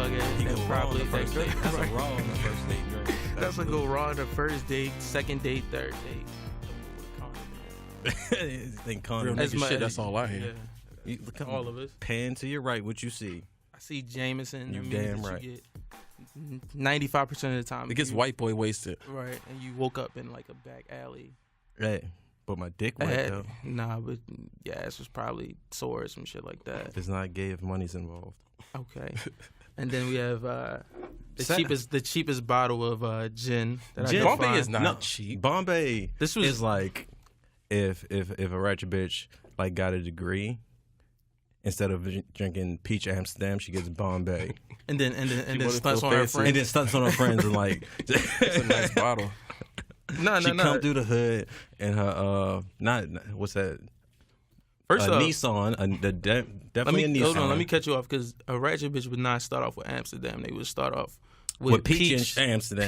motherfucker. You that go probably raw on the first date. That's right. a raw on the first date drink. That's a go raw on the first date, second date, third date. Think Real condom. nigga shit, that's all I hear. Yeah. All of us. Pan to your right, what you see. I see Jameson. You I mean, damn that right. You get 95% of the time. It gets white boy wasted. Right, and you woke up in like a back alley. Hey, but my dick wet though. Nah, but your ass was probably sore or some shit like that. It's not gay if money's involved. Okay. And then we have the cheapest bottle of gin. That Gin? I could Bombay find. is not cheap. Bombay This was- is like if a ratchet bitch like got a degree, instead of drinking peach Amsterdam, she gets Bombay. And then wanna stunts feel on her fancy. friends. And then stunts on her friends and like It's a nice bottle. No, she come through the hood and her what's that? First off, Nissan, definitely a Nissan. hold on. Let me cut you off because a ratchet bitch would not start off with Amsterdam. They would start off with peach and Amsterdam.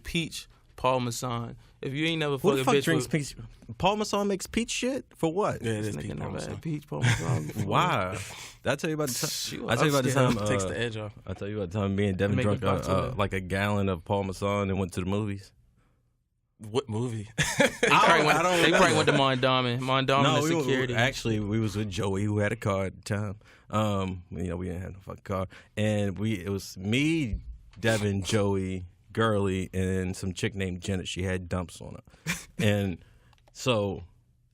Peach Parmesan. If you ain't never Who fuck the a fuck bitch drinks with, peach? Parmesan makes peach shit for what? Yeah, it is this nigga peach never parmesan. had peach Parmesan before. Why? Did I tell you about the time? Shoot, I tell you about the upscale. time. Takes the edge off. I tell you about the time me and Devin Make drunk it back to it. like a gallon of Parmesan and went to the movies. What movie? They probably went to Mondawmin. Mondawmin is security. We was with Joey, who had a car at the time. We didn't have no fucking car, and it was me, Devin, Joey, Girly, and some chick named Janet. She had dumps on her, and so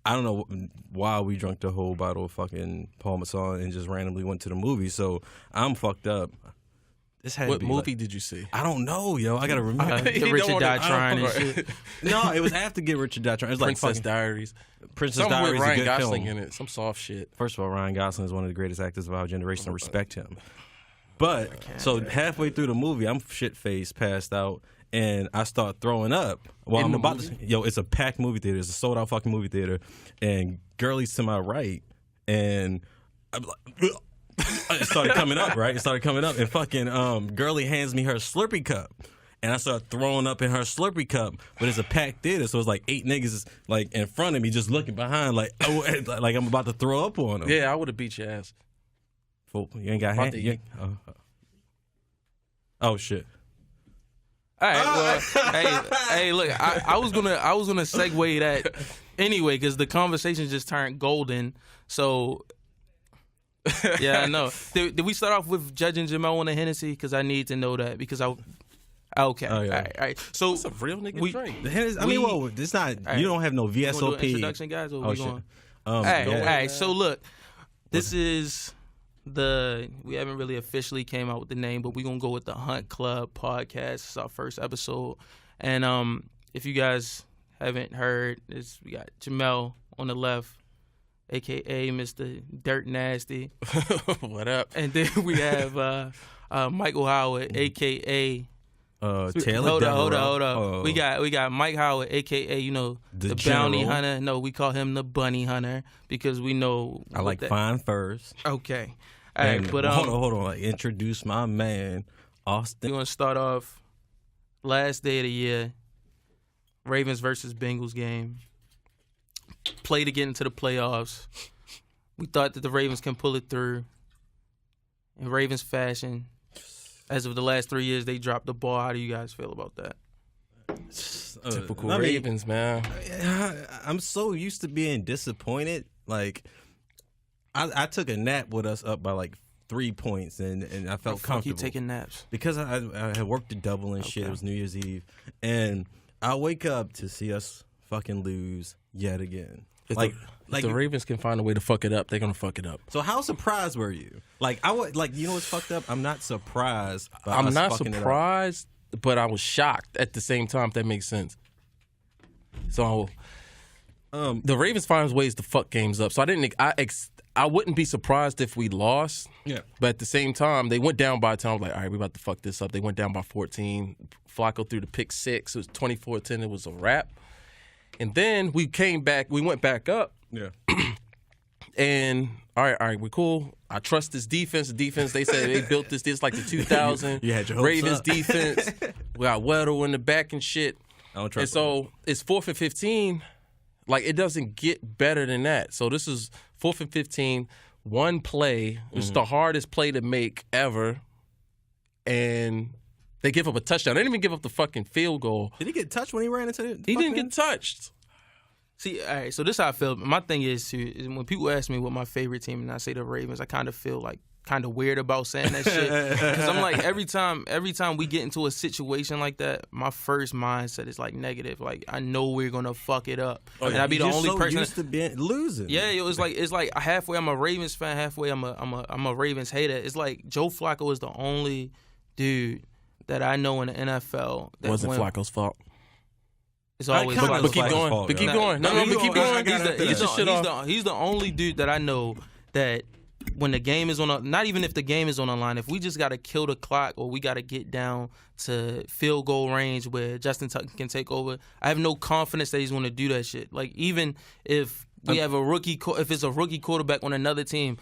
I don't know why we drank the whole bottle of fucking Parmesan and just randomly went to the movie. So I'm fucked up. This had What to be movie like, did you see? I don't know, yo. I gotta remember. The You Richard don't wanna- Die Trying and I don't- shit. No, it was after Get Rich or Die Trying. It was like Princess fucking Diaries. Princess Something Diaries with is a Ryan good Gosling film. in it. Some soft shit. First of all, Ryan Gosling is one of the greatest actors of our generation. I respect him. But so halfway through the movie, I'm shit faced, passed out, and I start throwing up. Well, I'm about to. Yo, it's a packed movie theater. It's a sold out fucking movie theater, and Girlie's to my right, and I'm like. It started coming up, right? It started coming up, and fucking Girlie hands me her Slurpee cup, and I start throwing up in her Slurpee cup. But it's a packed theater, so it's like 8 niggas like in front of me, just looking behind, like like I'm about to throw up on them. Yeah, I would have beat your ass. You ain't got About hands. to eat. Oh shit. All right, well, hey, look, I was gonna segue that anyway because the conversation just turned golden. So, yeah, I know. Did we start off with judging Jamel on the Hennessy? Because I need to know that because okay, Oh, yeah. all right. So It's a real nigga we- drink. The Hennessy, I mean, well, it's not. right. You don't have no you wanna do an VSOP. introduction, guys, or Oh we shit. going? All right, go all ahead. right. So look, this is we haven't really officially came out with the name, but we're gonna go with the Hunt Club podcast. It's our first episode, and if you guys haven't heard, we got Jamel on the left, aka Mr. Dirt Nasty, What up? and then we have Michael Howard, aka Taylor. Hold up. Oh. We got Mike Howard, aka the bounty general. hunter. No, we call him the bunny hunter because we know. I like fine furs. Okay, all right, And but hold on. Like, introduce my man, Austin. we're gonna start off last day of the year, Ravens versus Bengals game. Play to get into the playoffs. We thought that the Ravens can pull it through. In Ravens fashion, as of the last 3 years, they dropped the ball. How do you guys feel about that? Typical I mean, Ravens, man. I'm so used to being disappointed. Like, I took a nap with us up by like 3 points, and I felt Fuck comfortable. you taking naps? Because I had worked the double and shit. It was New Year's Eve, and I wake up to see us fucking lose yet again. If Like the Ravens can find a way to fuck it up, they're gonna fuck it up. so how surprised were you? Like I would like you know what's fucked up? I'm not surprised. By I'm us not fucking it up. surprised, but I was shocked at the same time. If that makes sense. So, the Ravens find ways to fuck games up. So I wouldn't be surprised if we lost. Yeah. But at the same time, they went down by a time. I was like, all right, we about to fuck this up. They went down by 14. Flacco threw the pick 6. It was 24-10. It was a wrap. And then we came back. We went back up. Yeah. And all right, we're cool. I trust this defense. The defense, they said they built this like the 2000 You had your hopes Ravens up. defense. We got Weddle in the back and shit. I don't And trust. so it's 4th and 15. Like, it doesn't get better than that. So this is 4th and 15, one play. It's the hardest play to make ever. and they give up a touchdown. They didn't even give up the fucking field goal. Did he get touched when he ran into the He didn't get touched. See, all right, so this is how I feel. My thing is when people ask me what my favorite team and I say the Ravens, I kind of feel like kind of weird about saying that shit. Because I'm like, every time we get into a situation like that, my first mindset is like negative. Like, I know we're going to fuck it up. Oh, and I'd be the only person used to be losing. Yeah, it's like halfway I'm a Ravens fan, halfway I'm a Ravens hater. It's like Joe Flacco is the only dude that I know in the NFL that wasn't Flacco's fault. It's always Flacco's but keep going. fault, but keep yo. going. No, but keep going. He's the only dude that I know that when the game is on a, not even if the game is on the line, if we just got to kill the clock or we got to get down to field goal range where Justin Tucker can take over, I have no confidence that he's going to do that shit. Like, even if we have if it's a rookie quarterback on another team,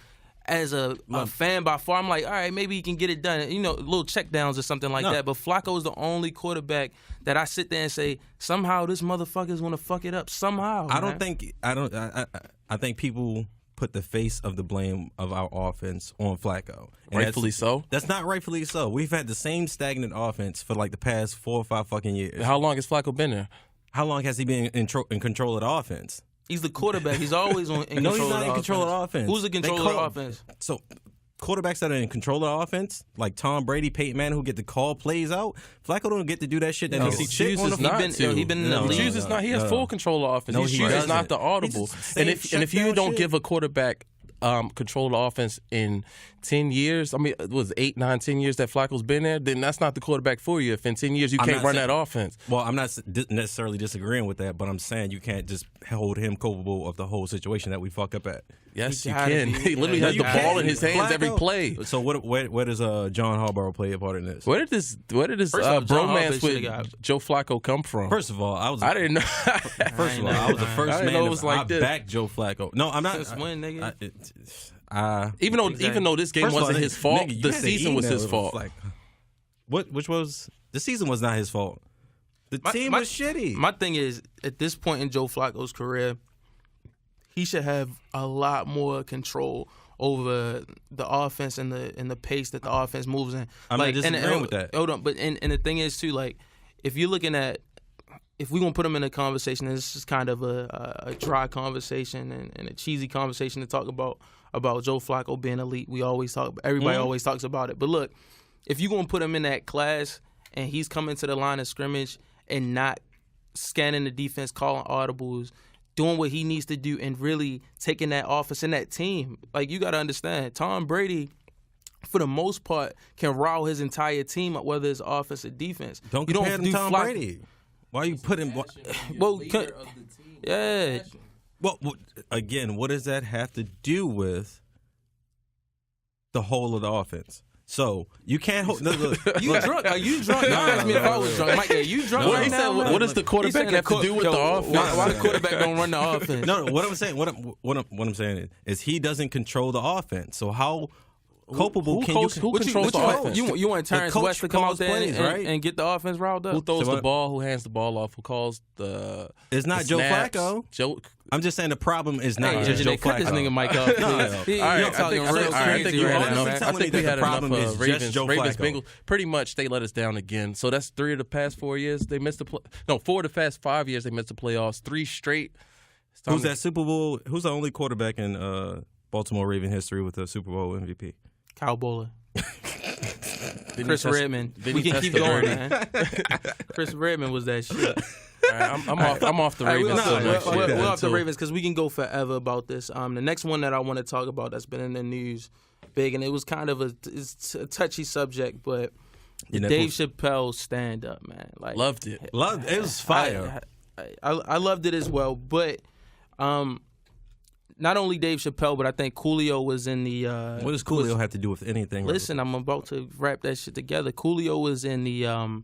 as a fan by far, I'm like, all right, maybe he can get it done. You know, little check downs or something like that. But Flacco is the only quarterback that I sit there and say, somehow this motherfucker's going to fuck it up. Somehow. I think people put the face of the blame of our offense on Flacco. And Rightfully so. That's not rightfully so. We've had the same stagnant offense for like the past 4 or 5 fucking years. How long has Flacco been there? How long has he been in control of the offense? He's the quarterback. He's always in control. No, he's not of in control of the offense. Who's the controller of the offense? So, quarterbacks that are in control of the offense, like Tom Brady, Peyton Manning, who get to call plays out, Flacco don't get to do that shit. He chooses not to. He been in the league. He chooses not. He has full control of offense. He chooses not to audible. And if you don't give a quarterback control of the offense in 10 years, I mean, it was 8, 9, 10 years that Flacco's been there, then that's not the quarterback for you. If in 10 years you can't run that offense. Well, I'm not necessarily disagreeing with that, but I'm saying you can't just hold him culpable of the whole situation that we fuck up at. Yes, you can. He literally has the ball in his hands every play. So where does John Harbaugh play a part in this? Where did this bromance with Joe Flacco come from? First of all, I didn't know. First of all, I was the first man I backed Joe Flacco. No, I'm not. Since when, nigga? Even though this game wasn't his fault, nigga, the season was his fault. Like, which was the season was not his fault. The team was shitty. My thing is, at this point in Joe Flacco's career, he should have a lot more control over the offense and the pace that the offense moves in. I'm not disagreeing with that. Hold on, but and the thing is too, like, if you're looking at, if we gonna put him in a conversation, this is kind of a dry conversation and a cheesy conversation to talk about Joe Flacco being elite. We always talk, everybody always talks about it. But look, if you're gonna put him in that class and he's coming to the line of scrimmage and not scanning the defense, calling audibles, doing what he needs to do, and really taking that offense and that team, like, you got to understand, Tom Brady, for the most part, can rile his entire team up, whether it's offense or defense. Don't compare him to Tom Brady. Why are you putting? Well, yeah. Well, again, what does that have to do with the whole of the offense? So you can't hold. You drunk? Are you drunk? Don't ask me if I was drunk. Mike, are you drunk? He said, what does the quarterback have to do with the offense? Why the quarterback don't run the offense? No. What I'm saying, what I'm saying is he doesn't control the offense. So how culpable can you? Who controls the offense? You want Terrence West to come out there and get the offense riled up? Who throws the ball? Who hands the ball off? Who calls the? It's not Joe Flacco. I'm just saying the problem is not just Joe Flacco. Cut this nigga Mike off. I think we had enough of Ravens Bengals. Pretty much, they let us down again. So that's 3 of the past 4 years they missed the 4 of the past 5 years they missed the playoffs. 3 straight. Who's that Super Bowl? Who's the only quarterback in Baltimore Raven history with a Super Bowl MVP? Kyle Bowler. Chris Redman. We can keep going, man. Chris Redman was that shit. I'm off the Ravens. We're off the Ravens because we can go forever about this. The next one that I want to talk about that's been in the news big, and it was kind of a touchy subject, but Dave Chappelle stand-up, man. Like, loved it. It was fire. I loved it as well, but not only Dave Chappelle, but I think Coolio was in the... what does Coolio have to do with anything? Listen, I'm about to wrap that shit together. Coolio was in the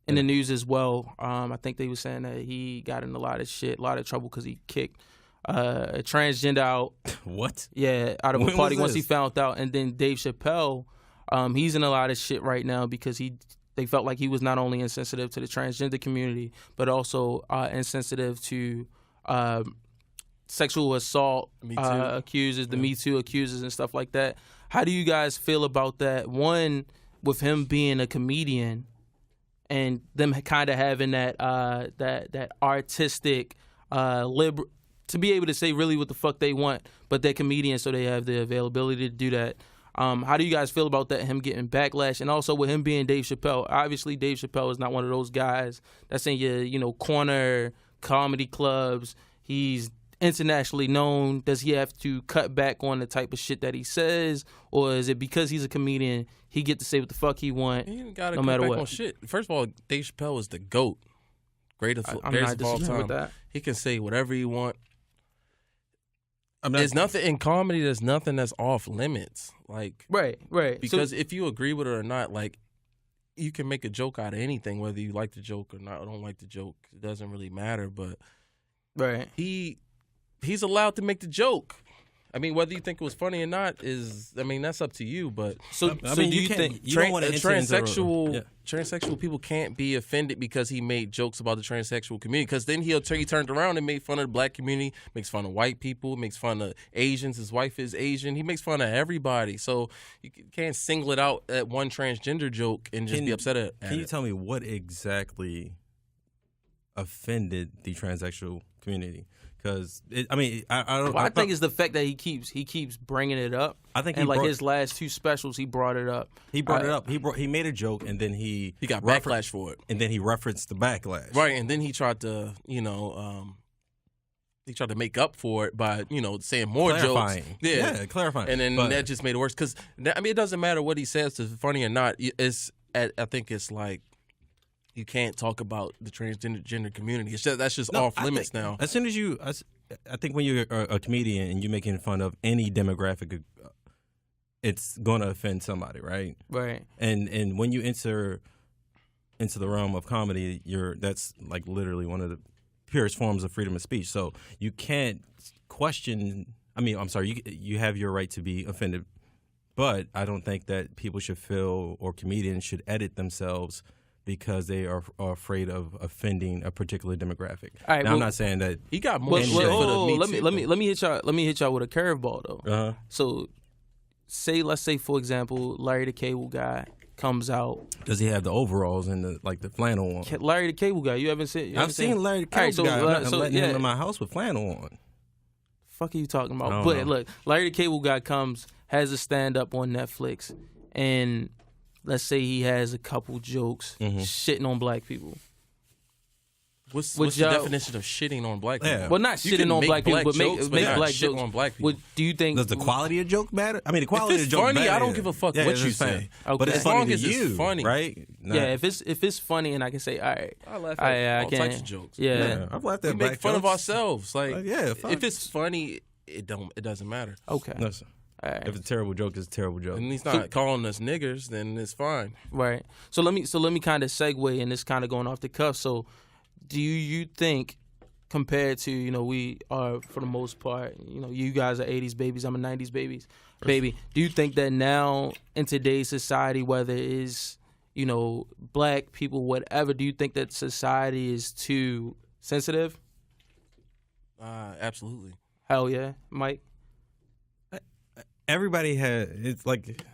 news as well. I think they were saying that he got in a lot of trouble because he kicked a transgender out. What? Yeah, out of a party once he found out. And then Dave Chappelle, he's in a lot of shit right now because they felt like he was not only insensitive to the transgender community, but also insensitive to... sexual assault accusers, the Me Too accusers and stuff like that. How do you guys feel about that? One, with him being a comedian and them kind of having that artistic to be able to say really what the fuck they want, but they're comedians, so they have the availability to do that. How do you guys feel about that, him getting backlash? And also with him being Dave Chappelle, obviously Dave Chappelle is not one of those guys that's in your, corner comedy clubs. He's internationally known. Does he have to cut back on the type of shit that he says? Or is it because he's a comedian, he get to say what the fuck he want, He ain't gotta no cut matter back what? on shit. First of all, Dave Chappelle is the GOAT. Greatest I'm greatest not of all disagreeing with time. that. He can say whatever he want. I'm not, There's nothing in comedy. There's nothing that's off limits. Like Right. because if you agree with it or not, like you can make a joke out of anything, whether you like the joke or not. Or don't like the joke. It doesn't really matter. But Right. he's allowed to make the joke. I mean, whether you think it was funny or not that's up to you. But So do you think you don't want to transsexual people can't be offended because he made jokes about the transsexual community? Because then he turned around and made fun of the black community, makes fun of white people, makes fun of Asians. His wife is Asian. He makes fun of everybody. So you can't single it out at one transgender joke and just be upset at it. Can you tell me what exactly offended the transsexual community? Because I don't. Well, I think it's the fact that he keeps bringing it up. I think his last two specials, he brought it up. He brought it up. He made a joke, and then he got backlash for it, and then he referenced the backlash. Right, and then he tried to make up for it by saying more clarifying. jokes. Yeah, clarifying. And then that just made it worse. Because it doesn't matter what he says, if it's funny or not. I think it's like, you can't talk about the transgender community. That's just off limits now. As soon as I think when you're a comedian and you're making fun of any demographic, it's going to offend somebody, right? Right. And when you enter into the realm of comedy, that's like literally one of the purest forms of freedom of speech. So you can't question. You have your right to be offended, but I don't think that people should feel or comedians should edit themselves because they are afraid of offending a particular demographic. All right, now, I'm not saying that he got more shit for the Me let Too. me hit y'all with a curveball though. Uh-huh. So, let's say for example, Larry the Cable Guy comes out. Does he have the overalls and the flannel on? Larry the Cable Guy, you haven't seen? I've seen Larry the Cable Guy. I'm letting him in my house with flannel on. Fuck are you talking about? But look, Larry the Cable Guy comes, has a stand up on Netflix, and let's say he has a couple jokes shitting on black people. What's the definition of shitting on black people? Yeah. Well, not shitting on black people, but make black shit jokes on black people. Do you think Does the quality of joke matter? I mean, the quality if of it's joke funny, matter. I don't give a fuck what you say. Okay. But it's As funny long to as it's you, funny. right? Yeah, if it's funny and I can say, all right, I laugh at all types of jokes. Yeah. I've laughed We at make black fun of jokes. ourselves. Like, fuck. if it's funny, it doesn't matter. Okay. Listen, All right. if it's a terrible joke, it's a terrible joke. And he's not calling us niggers, then it's fine. Right. So let me kind of segue, and this kind of going off the cuff. So, do you think, compared to we are for the most part, you guys are '80s babies, I'm a '90s baby. Do you think that now in today's society, whether it's black people, whatever, do you think that society is too sensitive? Absolutely. Hell yeah, Mike. Everybody has.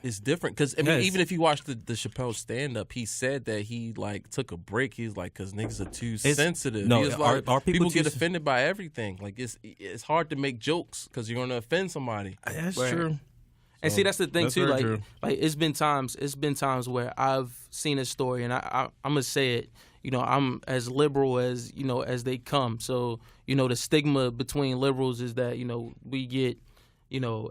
It's different because even if you watch the Chappelle stand up, he said that he took a break. He's like, because niggas are too sensitive. No, He was like, are people get too offended by everything. Like it's hard to make jokes because you're gonna offend somebody. That's Right. true. And see, that's the thing That's too. very true. Like it's been times where I've seen a story, and I'm gonna say it. I'm as liberal as as they come. So the stigma between liberals is that we get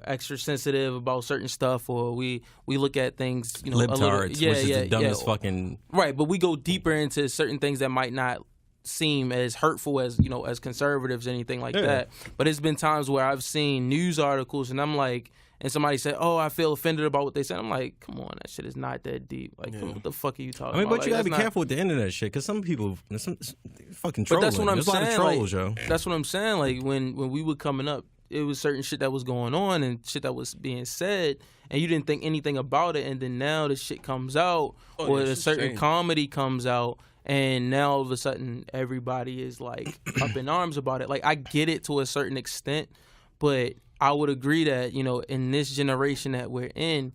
extra sensitive about certain stuff, or we look at things a little, Libtards, which is the dumbest fucking. Right, but we go deeper into certain things that might not seem as hurtful as as conservatives, anything like that. But it's been times where I've seen news articles, and I'm like. And somebody said, "Oh, I feel offended about what they said." I'm like, "Come on, that shit is not that deep. Like, what the fuck are you talking about?" But you gotta be careful with the internet shit, because some people, some fucking trolling. But that's what I'm There's saying. a lot of trolls, yo. That's what I'm saying. Like when we were coming up, it was certain shit that was going on and shit that was being said, and you didn't think anything about it. And then now the shit comes out, or a certain comedy comes out, and now all of a sudden everybody is like up in arms about it. Like I get it to a certain extent, but I would agree that in this generation that we're in,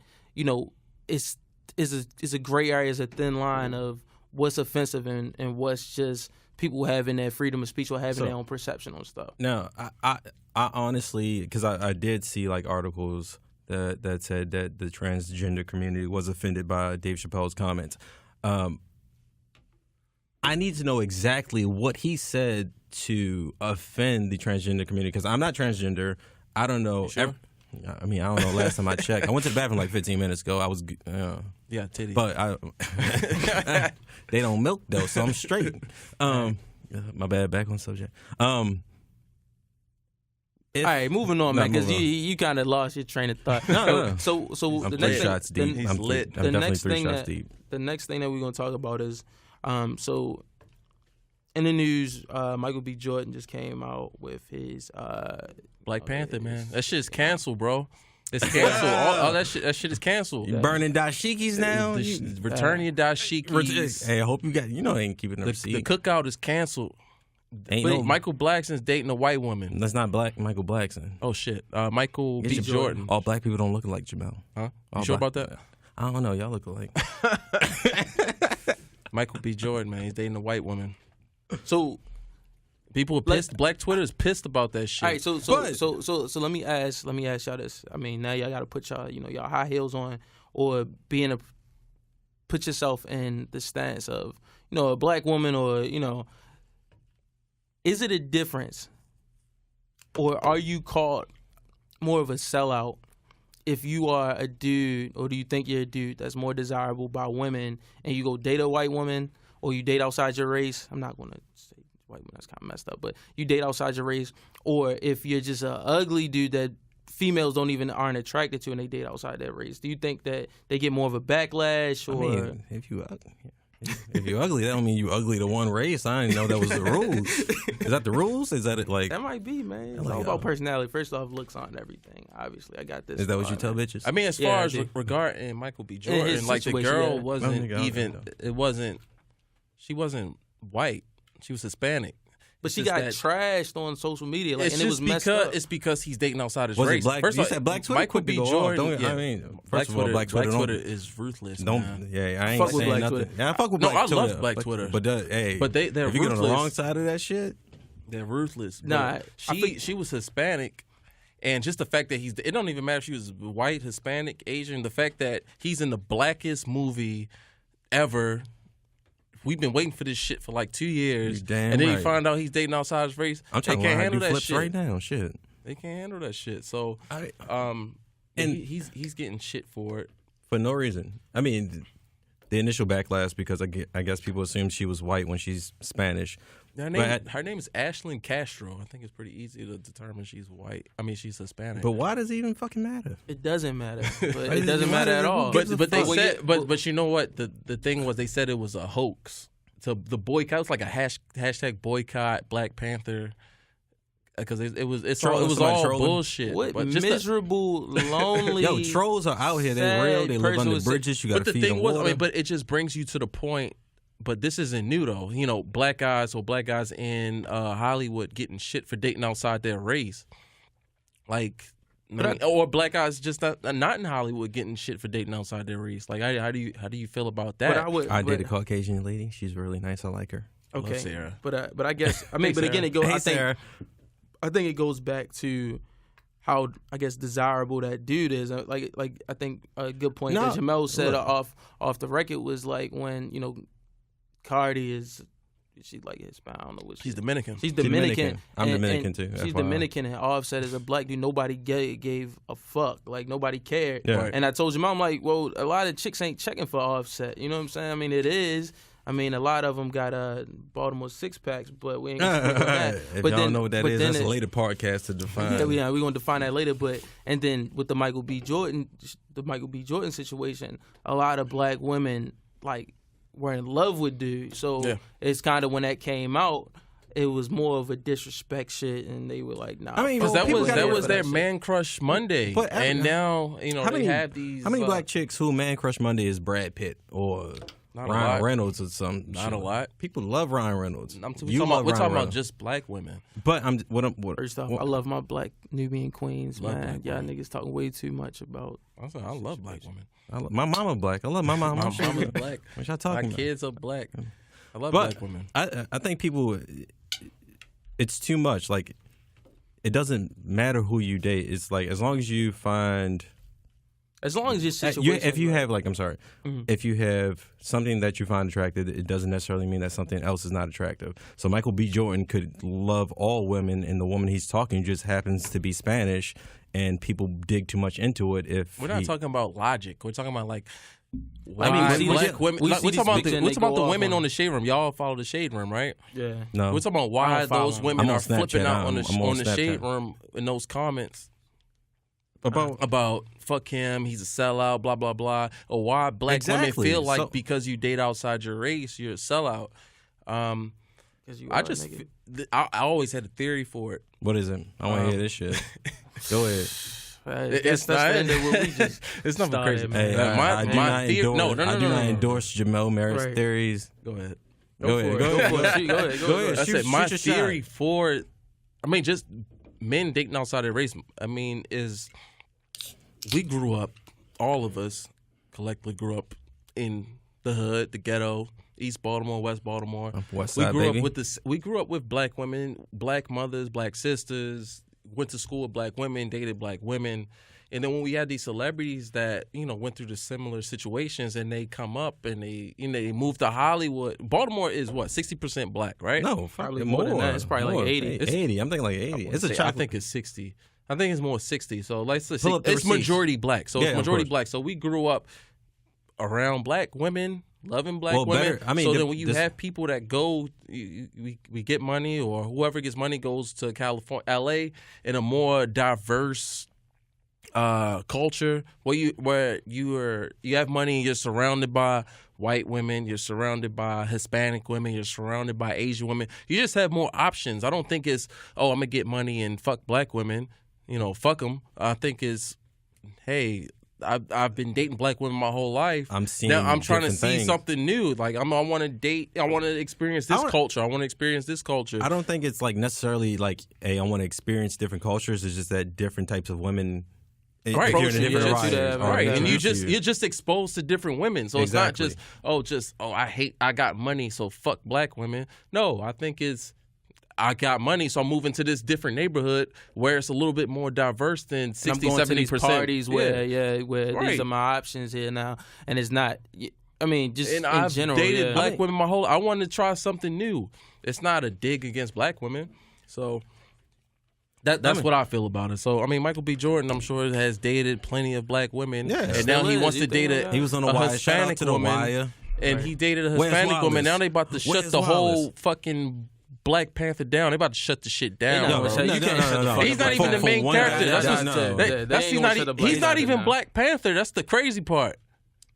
it's is a gray area, is a thin line of what's offensive and what's just people having their freedom of speech or having their own perception on stuff. No, I honestly, because I did see like articles that said that the transgender community was offended by Dave Chappelle's comments. I need to know exactly what he said to offend the transgender community, because I'm not transgender. I don't know. Sure? I mean, I don't know. Last time I checked, I went to the bathroom like 15 minutes ago. I was, Yeah, titties. but they don't milk though, so I'm straight. My bad. Back on subject. All right, moving on, man, because you kind of lost your train of thought. No. So I'm the 3 next shots deep. He's I'm lit. definitely 3 shots deep. The next thing that we're gonna talk about is, so in the news, Michael B. Jordan just came out with his Black Panther, man. That shit's canceled, bro. It's canceled. all that shit is canceled. You burning dashikis now? Return your dashikis. Hey, I hope you got. You know they ain't keeping the The receipt. cookout is canceled. Ain't But no. Michael Blackson's dating a white woman. That's not Michael Blackson. Oh shit. Michael B. Jordan. All black people don't look like Jamel. Huh? All You sure black- about that? I don't know. Y'all look alike. Michael B. Jordan, man, he's dating a white woman. so. People are pissed. Black Twitter is pissed about that shit. All right, so let me ask y'all this. I mean, now y'all got to put y'all high heels on, or put yourself in the stance of a black woman, or is it a difference, or are you called more of a sellout if you are a dude, or do you think you're a dude that's more desirable by women, and you go date a white woman, or you date outside your race? I'm not gonna say white woman, that's kind of messed up, but you date outside your race, or if you're just an ugly dude that females aren't attracted to and they date outside their race, do you think that they get more of a backlash? Or I mean, if you ugly, that don't mean you ugly to one race. I didn't know that was the rules. Is that the rules? Is that it? Like that might be, man. It's all about personality. First off, looks on everything. Obviously, I got this. Is that what you tell bitches? I mean, as far as regarding Michael B. Jordan, like the girl wasn't even. It wasn't. She wasn't white. She was Hispanic. But she got trashed on social media, and it was messed up. It's because he's dating outside his Was race. it black? First you of all, said Black Twitter. Michael B. Jordan. I mean, first of all, Black Twitter is ruthless. Don't. Man. Yeah, I ain't Fuck with saying Black nothing. Twitter. Yeah, I fuck with Black Twitter. No, I love Black Twitter. But they're if you get on the wrong side of that shit, they're ruthless. Nah, she was Hispanic. And just the fact that it don't even matter if she was white, Hispanic, Asian, the fact that he's in the blackest movie ever. We've been waiting for this shit for like 2 years. And then you find out he's dating outside his race. I'm trying to handle that shit right now. Shit. They can't handle that shit. So and he's getting shit for it. For no reason. I mean, the initial backlash because I guess people assumed she was white when she's Spanish. Her name is Ashlyn Castro. I think it's pretty easy to determine she's white. I mean, she's Hispanic. But why does it even fucking matter? It doesn't matter. But it doesn't matter at all. But they said, but you know what? The thing was, they said it was a hoax. So the boycott was like a hashtag boycott Black Panther. Because it was all bullshit. What miserable, lonely. Yo, trolls are out here. They're real. They live under bridges. You got to feed them water. But it just brings you to the point. But this isn't new though. Black guys in Hollywood getting shit for dating outside their race, or black guys just not in Hollywood getting shit for dating outside their race. Like, how do you feel about that? I date a Caucasian lady. She's really nice. I like her. Okay, love Sarah. But I guess but again it goes. Hey, I think it goes back to how desirable that dude is. Like I think a good point that Jamel said off the record was like when Cardi is she like Hispanic. I don't know what she's Dominican. She's Dominican. I'm Dominican too. She's Dominican, and Offset is a black dude. Nobody gave a fuck. Like nobody cared. Yeah. Right. And I told Jamel, I'm like, well, a lot of chicks ain't checking for Offset. You know what I'm saying? I mean, it is. I mean, a lot of them got Baltimore 6-packs, but we ain't gonna speak on that. If y'all don't know what that is, that's a later podcast to define. Yeah, we're gonna define that later. And then with the Michael B. Jordan situation, a lot of black women were in love with dudes. So it's kind of when that came out, it was more of a disrespect shit, and they were like, "Nah." I mean, because that was their Man Crush Monday, and now they have these. How many black chicks who Man Crush Monday is Brad Pitt or? Not a Ryan lot. Reynolds or some. Not a lot. People love Ryan Reynolds. We're talking about just black women. But First off, I love my black Nubian queens, man. Y'all niggas talking way too much about. I love black women. My mama black. I love my mama. My mama's black. What y'all talking My about? kids are black. I love black women. I think people, it's too much. Like, it doesn't matter who you date. It's like, as long as you find... As long as your situation... If you have, if you have something that you find attractive, it doesn't necessarily mean that something else is not attractive. So Michael B. Jordan could love all women, and the woman he's talking just happens to be Spanish, and people dig too much into it. We're not talking about logic. We're talking about, like... black women. We're talking about the women on the shade room. Y'all follow the shade room, right? Yeah. No. We're talking about why those women are flipping out on the Snapchat. shade room in those comments About fuck him, he's a sellout, blah blah blah, or why black women feel like because you date outside your race, you're a sellout. I always had a theory for it. What is it? I want to hear this shit. Go ahead. It's nothing crazy. Hey, I do not endorse Jamel Merritt's theories. Go ahead. Go ahead. I said my theory for it. I mean, just men dating outside their race. I mean, is we grew up, all of us collectively grew up in the hood, the ghetto, East Baltimore, West Baltimore. West Side, baby. We grew up with black women, black mothers, black sisters. Went to school with black women, dated black women. And then when we had these celebrities that, went through the similar situations and they come up and they move to Hollywood. Baltimore is what, 60% black, right? No, probably more than that. It's probably like 80. 80. I'm thinking like 80. I think it's 60. I think it's more 60. So let's see. It's majority black. So it's majority black. So we grew up around black women, loving black women. So then when you have people that go, we get money, or whoever gets money goes to California, LA, in a more diverse culture where you have money and you're surrounded by white women, you're surrounded by Hispanic women, you're surrounded by Asian women. You just have more options. I don't think it's, I'm gonna get money and fuck black women, fuck them. I think it's, hey, I've been dating black women my whole life. I'm trying to see something new. Like I want to date. I want to experience this culture. I want to experience this culture. I don't think it's like necessarily like, hey, I want to experience different cultures. It's just that different types of women. Right, right, and you're just exposed to different women. So exactly. It's not just I got money, so fuck black women. No, I think it's, I got money, so I'm moving to this different neighborhood where it's a little bit more diverse than 60, 70%. Parties where these are my options here now, and it's not. I mean, just in general. I've dated black women my whole. I wanted to try something new. It's not a dig against black women, so that's what I feel about it. So I mean, Michael B. Jordan, I'm sure, has dated plenty of black women, and now he wants to date a. He was on the Wire. Shout out to the Wire. And he dated a Hispanic woman. Now they about to shut the whole fucking Black Panther down. They about to shut the shit down. No. He's not even the main character. He's not even Black Panther. That's the crazy part.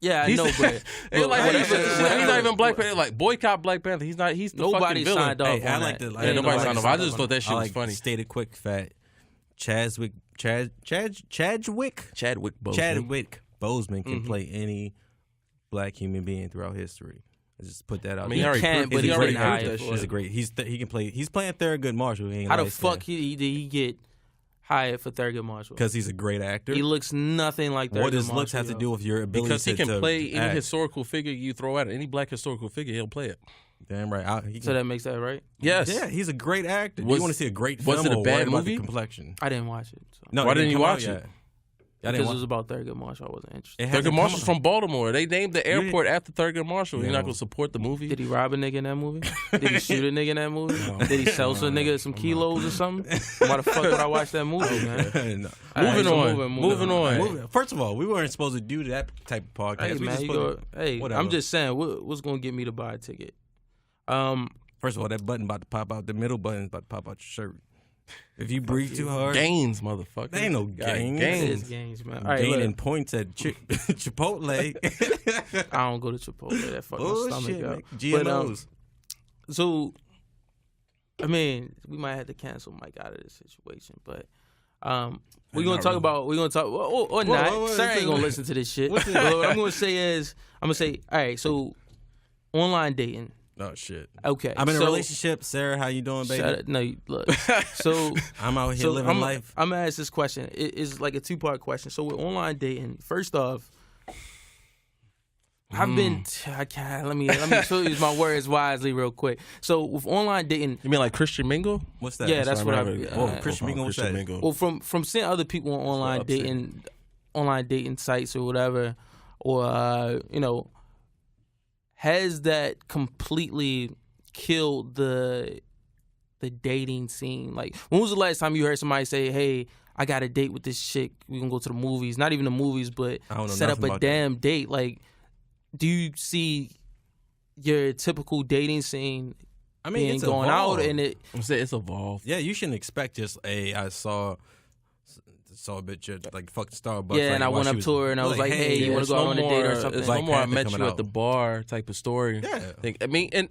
Yeah, I know, but he's not even Black Panther. Like, boycott Black Panther. He's not. He's the fucking villain. Signed off. Nobody signed off. I just thought that shit was funny. Stated quick fat. Chadwick Boseman can play any black human being throughout history. Just put that out. I mean, he can't, but he's already hired. He's great. He can play. He's playing Thurgood Marshall. How the fuck did he get hired for Thurgood Marshall? Because he's a great actor. He looks nothing like Thurgood Marshall. What does looks have to do with your ability? Because he can play any historical figure you throw at it. Any black historical figure, he'll play it. Damn right. So that makes that right? Yes. Yeah, he's a great actor. You want to see a great film? Was it a bad movie? Complexion. I didn't watch it. So. No, why didn't you watch it? Because it was about Thurgood Marshall. I wasn't interested. Thurgood Marshall's from Baltimore. They named the airport after Thurgood Marshall. You're not going to support the movie? Did he rob a nigga in that movie? Did he shoot a nigga in that movie? No. Did he sell some nigga some kilos or something? Why the fuck would I watch that movie, man? No. Moving on. First of all, we weren't supposed to do that type of podcast. Hey, man, I'm just saying, what's going to get me to buy a ticket? First of all, that button about to pop out. The middle button is about to pop out your shirt. If you breathe too hard, gains, motherfucker. There ain't no gains. Gains, man. Right, gaining points at Chipotle. I don't go to Chipotle. That fucking stomach up. GMOs. So, I mean, we might have to cancel Mike out of this situation, but we're gonna talk about. We're gonna talk or not. Sarah ain't gonna listen to this shit. What I'm gonna say is, all right. So online dating. Oh shit. Okay, I'm in a relationship. Sarah, how you doing, baby? Shut up. No, look. So I'm out here living life. I'm gonna ask this question. It's like a 2-part question. So with online dating, first off, I've been. I can't. Let me use my words wisely, real quick. So with online dating, You mean like Christian Mingle? What's that? yeah, that's what I. Christian Mingle. What's that? Mingle. Well, from seeing other people on online dating sites or whatever, or has that completely killed the dating scene? Like, when was the last time you heard somebody say, "Hey, I got a date with this chick. We can go to the movies." Not even the movies, but set up a damn date. Like, do you see your typical dating scene? It's going evolved. out and It's evolved. Yeah, you shouldn't expect just I saw a bitch at like fucking Starbucks. Yeah, and I went up to her and I was like, "Hey, you want to go out on a date or something?" It's like no more I Panther met you coming at the bar type of story. Yeah. And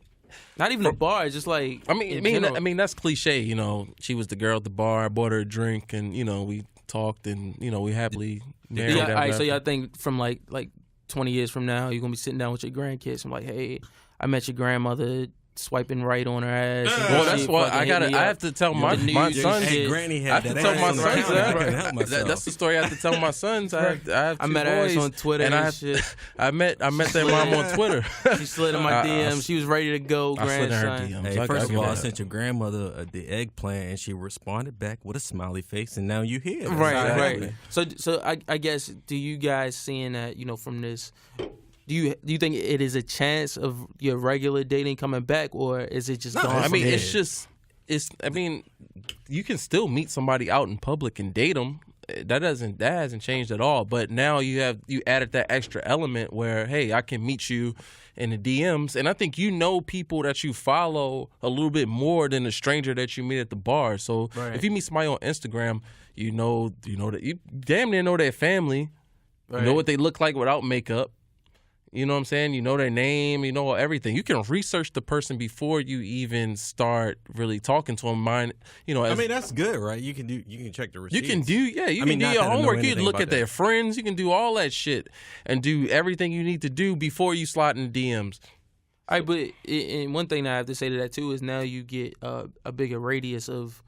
not even a bar. It's just like that's cliche. She was the girl at the bar. I bought her a drink, and we talked, and we happily married. Yeah, all right. So y'all think from like 20 years from now, you're gonna be sitting down with your grandkids and like, "Hey, I met your grandmother swiping right on her ass." Well, that's what I have to tell my sons. Hey, Granny had that. I have to tell my sons I couldn't help myself. that's the story I have to tell my sons. I have two met her boys, ass on Twitter and shit. I met their mom on Twitter. She slid in my DMs. She was ready to go, I slid in her grandson. DMs. Hey, first of all, I sent your grandmother the eggplant, and she responded back with a smiley face, and now you here. Right. So I guess, do you guys seeing that, from this? Do you think it is a chance of your regular dating coming back, or is it just gone? You can still meet somebody out in public and date them. That hasn't changed at all. But now you added that extra element where, hey, I can meet you in the DMs, and I think people that you follow a little bit more than a stranger that you meet at the bar. So if you meet somebody on Instagram, you damn near know their family, you know what they look like without makeup. You know what I'm saying? You know their name, you know everything. You can research the person before you even start really talking to them. That's good, right? You can check the receipts. You can do your homework. You can look at their friends. You can do all that shit and do everything you need to do before you slide in the DMs. All right, but and one thing that I have to say to that too is now you get a bigger radius of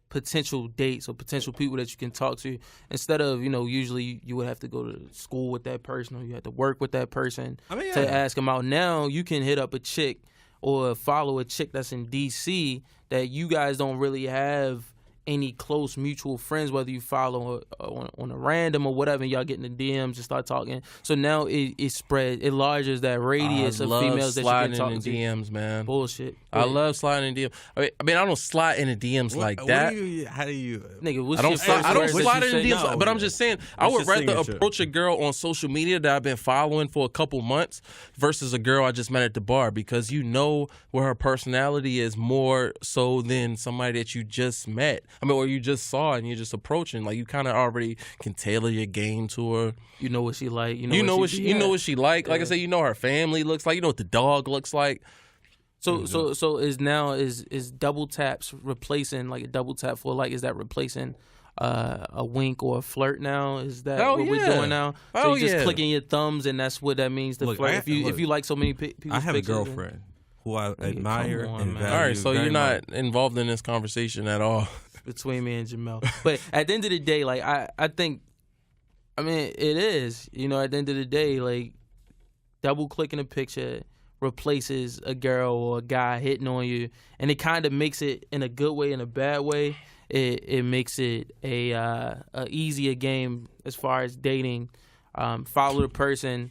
potential dates or potential people that you can talk to, instead of usually you would have to go to school with that person or you have to work with that person to ask them out. Now you can hit up a chick or follow a chick that's in DC that you guys don't really have any close mutual friends, whether you follow on a random or whatever, and y'all get in the DMs and start talking. So now it spreads, it enlarges that radius of females that you can talk to. Sliding in the DMs, man. Bullshit. I love sliding in DMs. I don't slide in the DMs like that. How do you? Nigga, I don't slide in the DMs, but I'm just saying, I would rather approach a girl on social media that I've been following for a couple months versus a girl I just met at the bar, because you know where her personality is more so than somebody that you just met. Or you just saw and you're just approaching. Like, you kind of already can tailor your game to her. You know what she like. You know what she like. Like I said, you know her family looks like. You know what the dog looks like. So is double taps replacing, like a double tap for like, is that replacing a wink or a flirt now? Is that what we're doing now? So you're just clicking your thumbs and that's what that means to flirt. If you like so many people, I have a girlfriend who I admire and value. All right, so you're not involved in this conversation at all. Between me and Jamel. But at the end of the day, like, I think, it is, at the end of the day, like, double clicking a picture replaces a girl or a guy hitting on you, and it kind of makes it, in a good way and a bad way, it makes it a easier game as far as dating. Follow the person,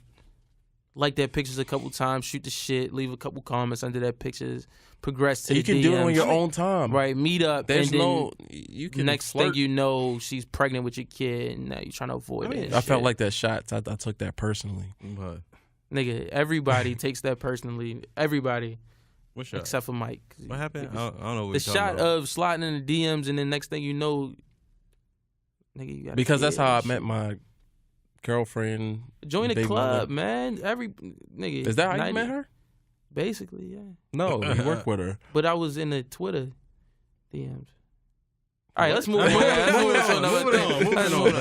like their pictures a couple times, shoot the shit, leave a couple comments under their pictures, progress to the DMs. You can do it on your own time. Right, meet up. There's and then you can next flirt. thing you know, she's pregnant with your kid, and now you're trying to avoid it. I felt like that shot. I took that personally. But nigga, everybody takes that personally. Everybody. What shot? Except for Mike. What happened? I don't know what the shot of sliding in the DMs, and then next thing you know, nigga, you got because that's how I met my girlfriend. Join the club, man. Every nigga. Is that how you met her? Basically, yeah. No, you work with her. But I was in the Twitter DMs. All right, let's move on. Moving on. All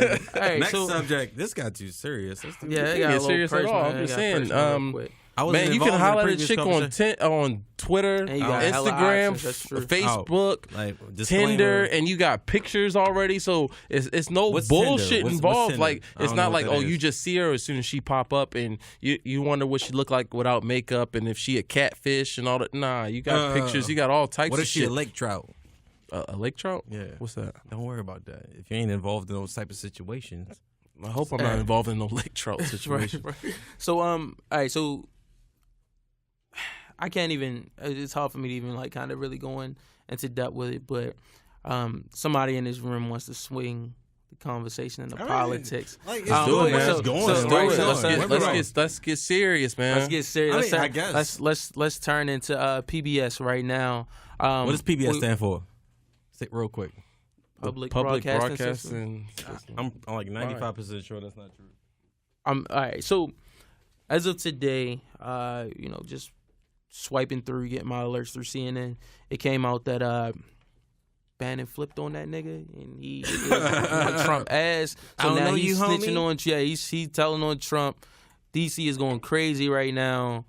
right, Next so subject. This got too serious. yeah, it got a Get little serious at personal. all. I'm It just got saying. personal real quick. Man, you can holler at a chick on Twitter, And you got hella Instagram, options, that's true. Facebook, Like Tinder, and you got pictures already. So it's no What's bullshit Tinder? What's involved. Tinder? Like I it's don't not know like what that you is. just see her as soon as she pop up, and you wonder what she look like without makeup, and if she a catfish and all that. Nah, you got pictures. You got all types What of if she shit. a lake trout? A lake trout? Yeah. What's that? Don't worry about that. If you ain't involved in those type of situations. I hope I'm not involved in no lake trout situation. Right. So all right, so I can't even. It's hard for me to even like kind of really go into depth with it, but somebody in this room wants to swing the conversation into politics. Like, Let's do it, man. Let's Let's get serious, man. Let's get serious. I guess. Let's turn into PBS right now. What does PBS stand for? Say it real quick. Public Broadcasting System. I'm like 95% sure that's not true. All right. So as of today, just swiping through, getting my alerts through CNN, it came out that Bannon flipped on that nigga and he on Trump ass. So now he's snitching on. Yeah, he's telling on Trump. DC is going crazy right now.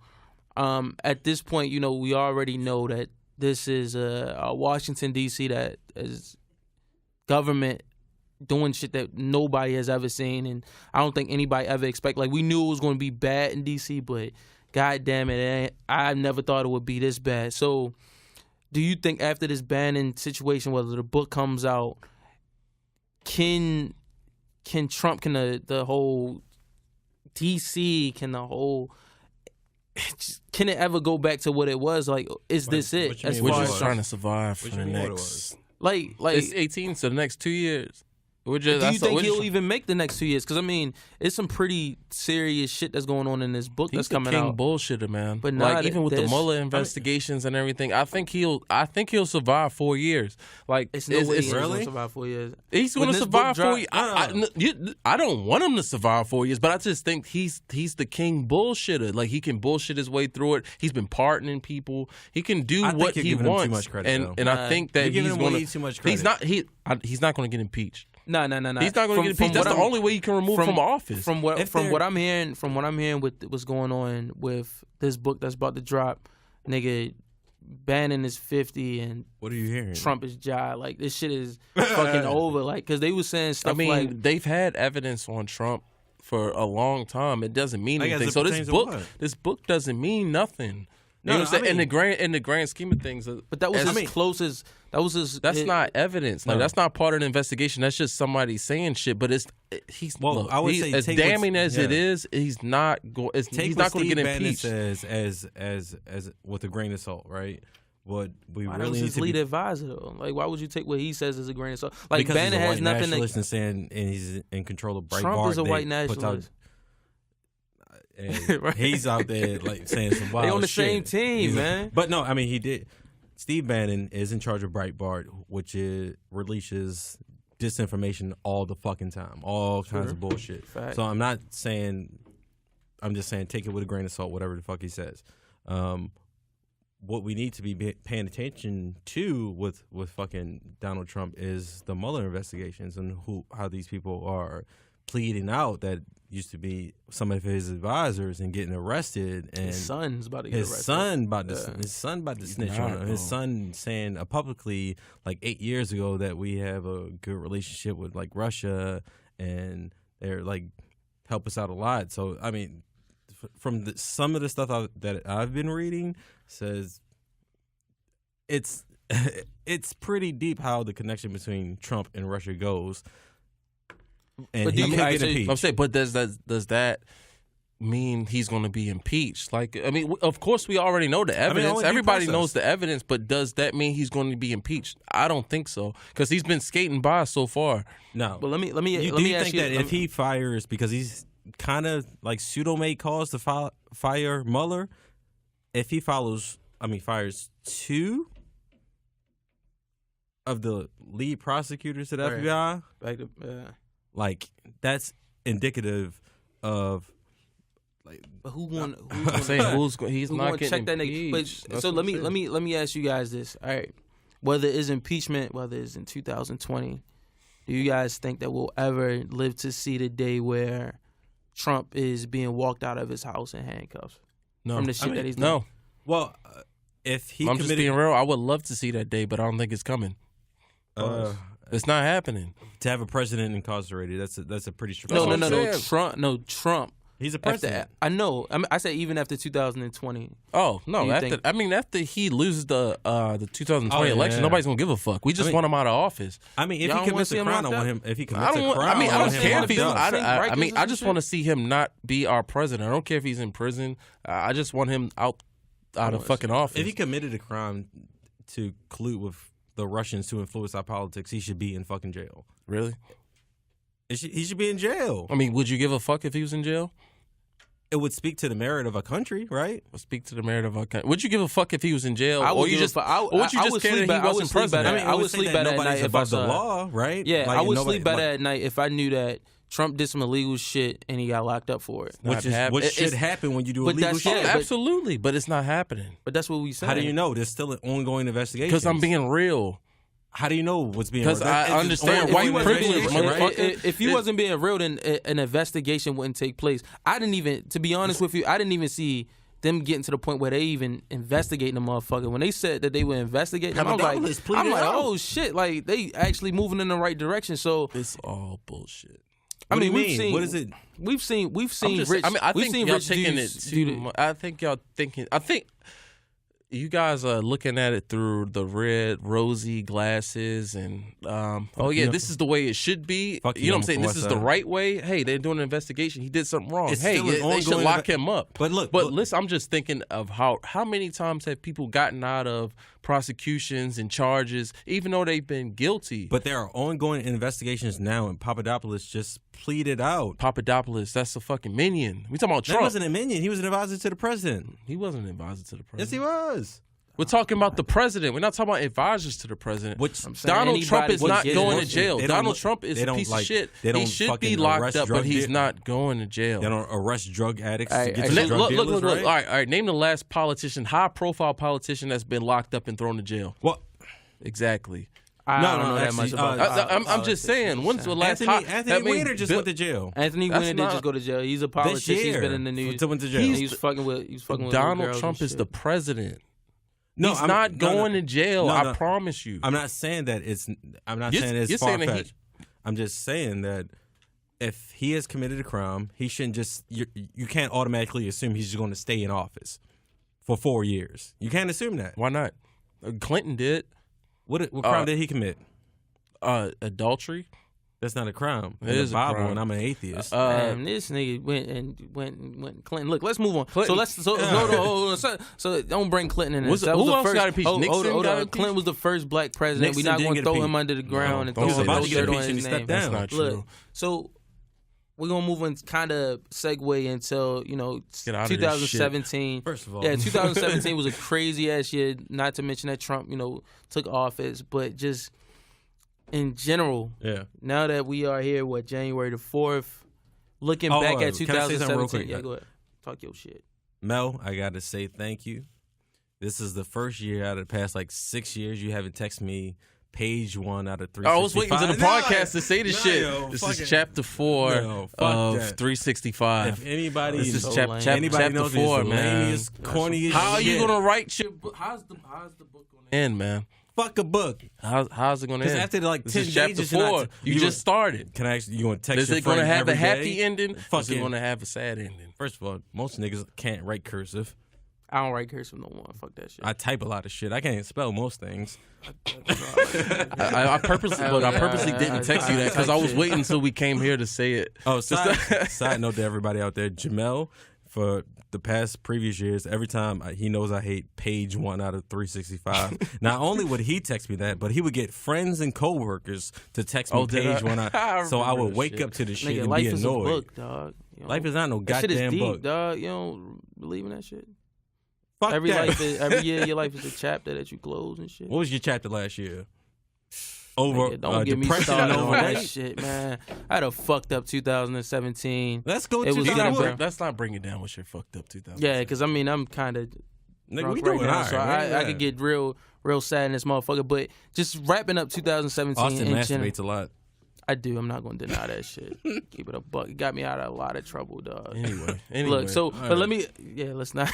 At this point, we already know that this is a Washington D.C. that is government doing shit that nobody has ever seen, and I don't think anybody ever expect. Like, we knew it was going to be bad in D.C., but God damn it, I never thought it would be this bad. So, do you think after this Bannon situation, whether the book comes out, can Trump, can the whole D.C., can it ever go back to what it was? Like, is this it? We're just trying to survive for the next. Like it's 18, so the next 2 years. Do you think he'll even make the next 2 years? Because, I mean, it's some pretty serious shit that's going on in this book that's coming out. He's bullshitter, man. But like, even with the Mueller investigations and everything, I think he'll survive 4 years. Like, it's no way he's going to survive 4 years. He's going to survive 4 years. I don't want him to survive 4 years, but I just think he's the king bullshitter. Like, he can bullshit his way through it. He's been pardoning people. He can do what he wants. Him too much credit, and I think that he's going to too much credit. He's not going to get impeached. No. He's not going to get impeached. That's the only way you can remove from office. From what I'm hearing with what's going on with this book that's about to drop, nigga, Bannon is 50 and what are you hearing? Trump is jive. Like, this shit is fucking over. Like, because they was saying stuff like, they've had evidence on Trump for a long time. It doesn't mean anything. So this book doesn't mean nothing. You know what I'm saying? In the grand scheme of things, but that was his closest. That's not evidence. Like, that's not part of the investigation. That's just somebody saying shit. But I would say as damning as it is, he's not going to get impeached. Says as with a grain of salt, right? What we why really need his to lead advisor though. Like, why would you take what he says as a grain of salt? Like, because Bannon has nothing to. And he's in control of Breitbart. Trump is a white nationalist. And he's out there like saying some wild shit. They on the same team, man. But no, I mean, he did. Steve Bannon is in charge of Breitbart, which releases disinformation all the fucking time, all kinds of bullshit. Fact. So I'm just saying, take it with a grain of salt, whatever the fuck he says. What we need to be paying attention to with fucking Donald Trump is the Mueller investigations and how these people are pleading out that used to be some of his advisors and getting arrested, and his son's about to get arrested. His son about to snitch on him. His son saying publicly like 8 years ago that we have a good relationship with like Russia and they're like help us out a lot. So I mean, from some of the stuff that I've been reading says it's pretty deep how the connection between Trump and Russia goes. And he can't get impeached. I'm saying, but does that mean he's going to be impeached? Like, I mean, of course we already know the evidence. Everybody knows the evidence, but does that mean he's going to be impeached? I don't think so, because he's been skating by so far. No, but let me ask you that if he fires, because he's kind of like pseudo-made calls to fire Mueller, if he fires two of the lead prosecutors at FBI, like that's indicative of like. But who I'm saying he's not getting check that impeached. nigga. But so let me ask you guys this. All right, whether it's impeachment, whether it's in 2020, do you guys think that we'll ever live to see the day where Trump is being walked out of his house in handcuffs? No. From the shit that he's done? No. Well, if he I'm committed, just being real. I would love to see that day, but I don't think it's coming. It's not happening. to have a president incarcerated, that's a pretty strict. No, Trump. He's a president. I know. I said even after 2020. Oh no! After he loses the 2020 election, nobody's gonna give a fuck. We just want him out of office. I mean, if Y'all he commits a crime, I want him. If he commits a crime, I don't care if he's. I just shit. want to see him not be our president. I don't care if he's in prison. I just want him out of fucking office. If he committed a crime to collude with the Russians to influence our politics, he should be in fucking jail. Really? He should be in jail. I mean, would you give a fuck if he was in jail? It would speak to the merit of a country, right? Speak to the merit of our country. Would you give a fuck if he was in jail? I would or you just care that he wasn't president? I would sleep better at night if I the saw law, right? Yeah, I would sleep better at night if I knew that Trump did some illegal shit and he got locked up for it. Which should happen when you do illegal shit. Absolutely, but it's not happening. But that's what we say. How do you know? There's still an ongoing investigation. Because I'm being real. How do you know what's being? Because I understand white privilege, motherfucker. If he wasn't being real, then an investigation wouldn't take place. To be honest with you, I didn't even see them getting to the point where they even investigating the motherfucker. When they said that they were investigating him, I'm like, oh shit, like they actually moving in the right direction. So it's all bullshit. What do you mean? What is it? We've seen rich. I think y'all rich taking it too much. I think y'all thinking. I think you guys are looking at it through the red, rosy glasses, and this is the way it should be. You know what I'm saying? This is the right way. Hey, they're doing an investigation. He did something wrong. Hey, they should lock him up. But look, listen, I'm just thinking of how many times have people gotten out of prosecutions and charges, even though they've been guilty. But there are ongoing investigations now, and Papadopoulos just pleaded out. Papadopoulos, that's a fucking minion. We talking about Trump. That wasn't a minion. He was an advisor to the president. He wasn't an advisor to the president. Yes, he was. We're talking about the president. We're not talking about advisors to the president. Donald Trump is not going to jail. Donald Trump is a piece of shit. He should be locked up, but he's not going to jail. They don't arrest drug addicts. Look. All right. Name the last politician, high-profile politician that's been locked up and thrown to jail. What? Exactly. I don't know that much about that. I'm just saying. When's the last Anthony Weiner just went to jail. Anthony Weiner did just go to jail. He's a politician. He's been in the news. Went to jail. He's fucking with Donald Trump is the president. No, he's not going to jail. I promise you. I'm not saying that it's. I'm not saying it's far-fetched. I'm just saying that if he has committed a crime, he shouldn't just. You can't automatically assume he's just going to stay in office for 4 years. You can't assume that. Why not? Clinton did. What crime did he commit? Adultery. That's not a crime. It is a Bible, crime. And I'm an atheist. This nigga went Clinton. Look, let's move on. Clinton. So don't bring Clinton in. Who else got impeached? Nixon got impeached? Clinton was the first black president. We're not going to throw him under the ground and throw him no dirt on his name. That's not true. Look, so we're gonna move and kind of segue until 2017. First of all, 2017 was a crazy ass year. Not to mention that Trump, took office, but just. In general, now that we are here, January the 4th, looking back at 2017. Yeah, go ahead. Talk your shit. Mel, I got to say thank you. This is the first year out of the past 6 years you haven't texted me page 1 out of 365. I was waiting to the podcast to say this shit. This is chapter 4 of 365. If anybody, this is chapter 4, man. Corniest How are you shit. gonna write your book? How's the book gonna end, man? Fuck a book. How's it gonna end? Because after 10 this is chapter pages, 4. You just started. Can I actually? You want to text? Is your it gonna friend have a every happy day? ending? Or is it gonna have a sad ending? First of all, most niggas can't write cursive. I don't write cursive no more. Fuck that shit. I type a lot of shit. I can't spell most things. I purposely didn't text you that because I was waiting until we came here to say it. Oh, side note to everybody out there, Jamel, for the past previous years, every time he knows I hate page 1 out of 365. Not only would he text me that, but he would get friends and coworkers to text me page 1 out. So I would wake up to the shit and be annoyed. Life is a book, dog. Life is not no that goddamn shit is deep, book, dog. You don't believe in that shit. Fuck every that. Every year, your life is a chapter that you close and shit. What was your chapter last year? Over don't get me depression started on that overweight? shit, man. I had a fucked up 2017. Let's go It was to Let's Let's not bring it down with your fucked up 2000. Yeah, because I'm kind of Nigga, we drunk doing right now, all so right, I could get real sad in this motherfucker. But just wrapping up 2017 Austin in masturbates general. a lot. I do. I'm not going to deny that shit. Keep it a buck. It got me out of a lot of trouble, dog. Anyway. Look, so, but right. let me, let's not.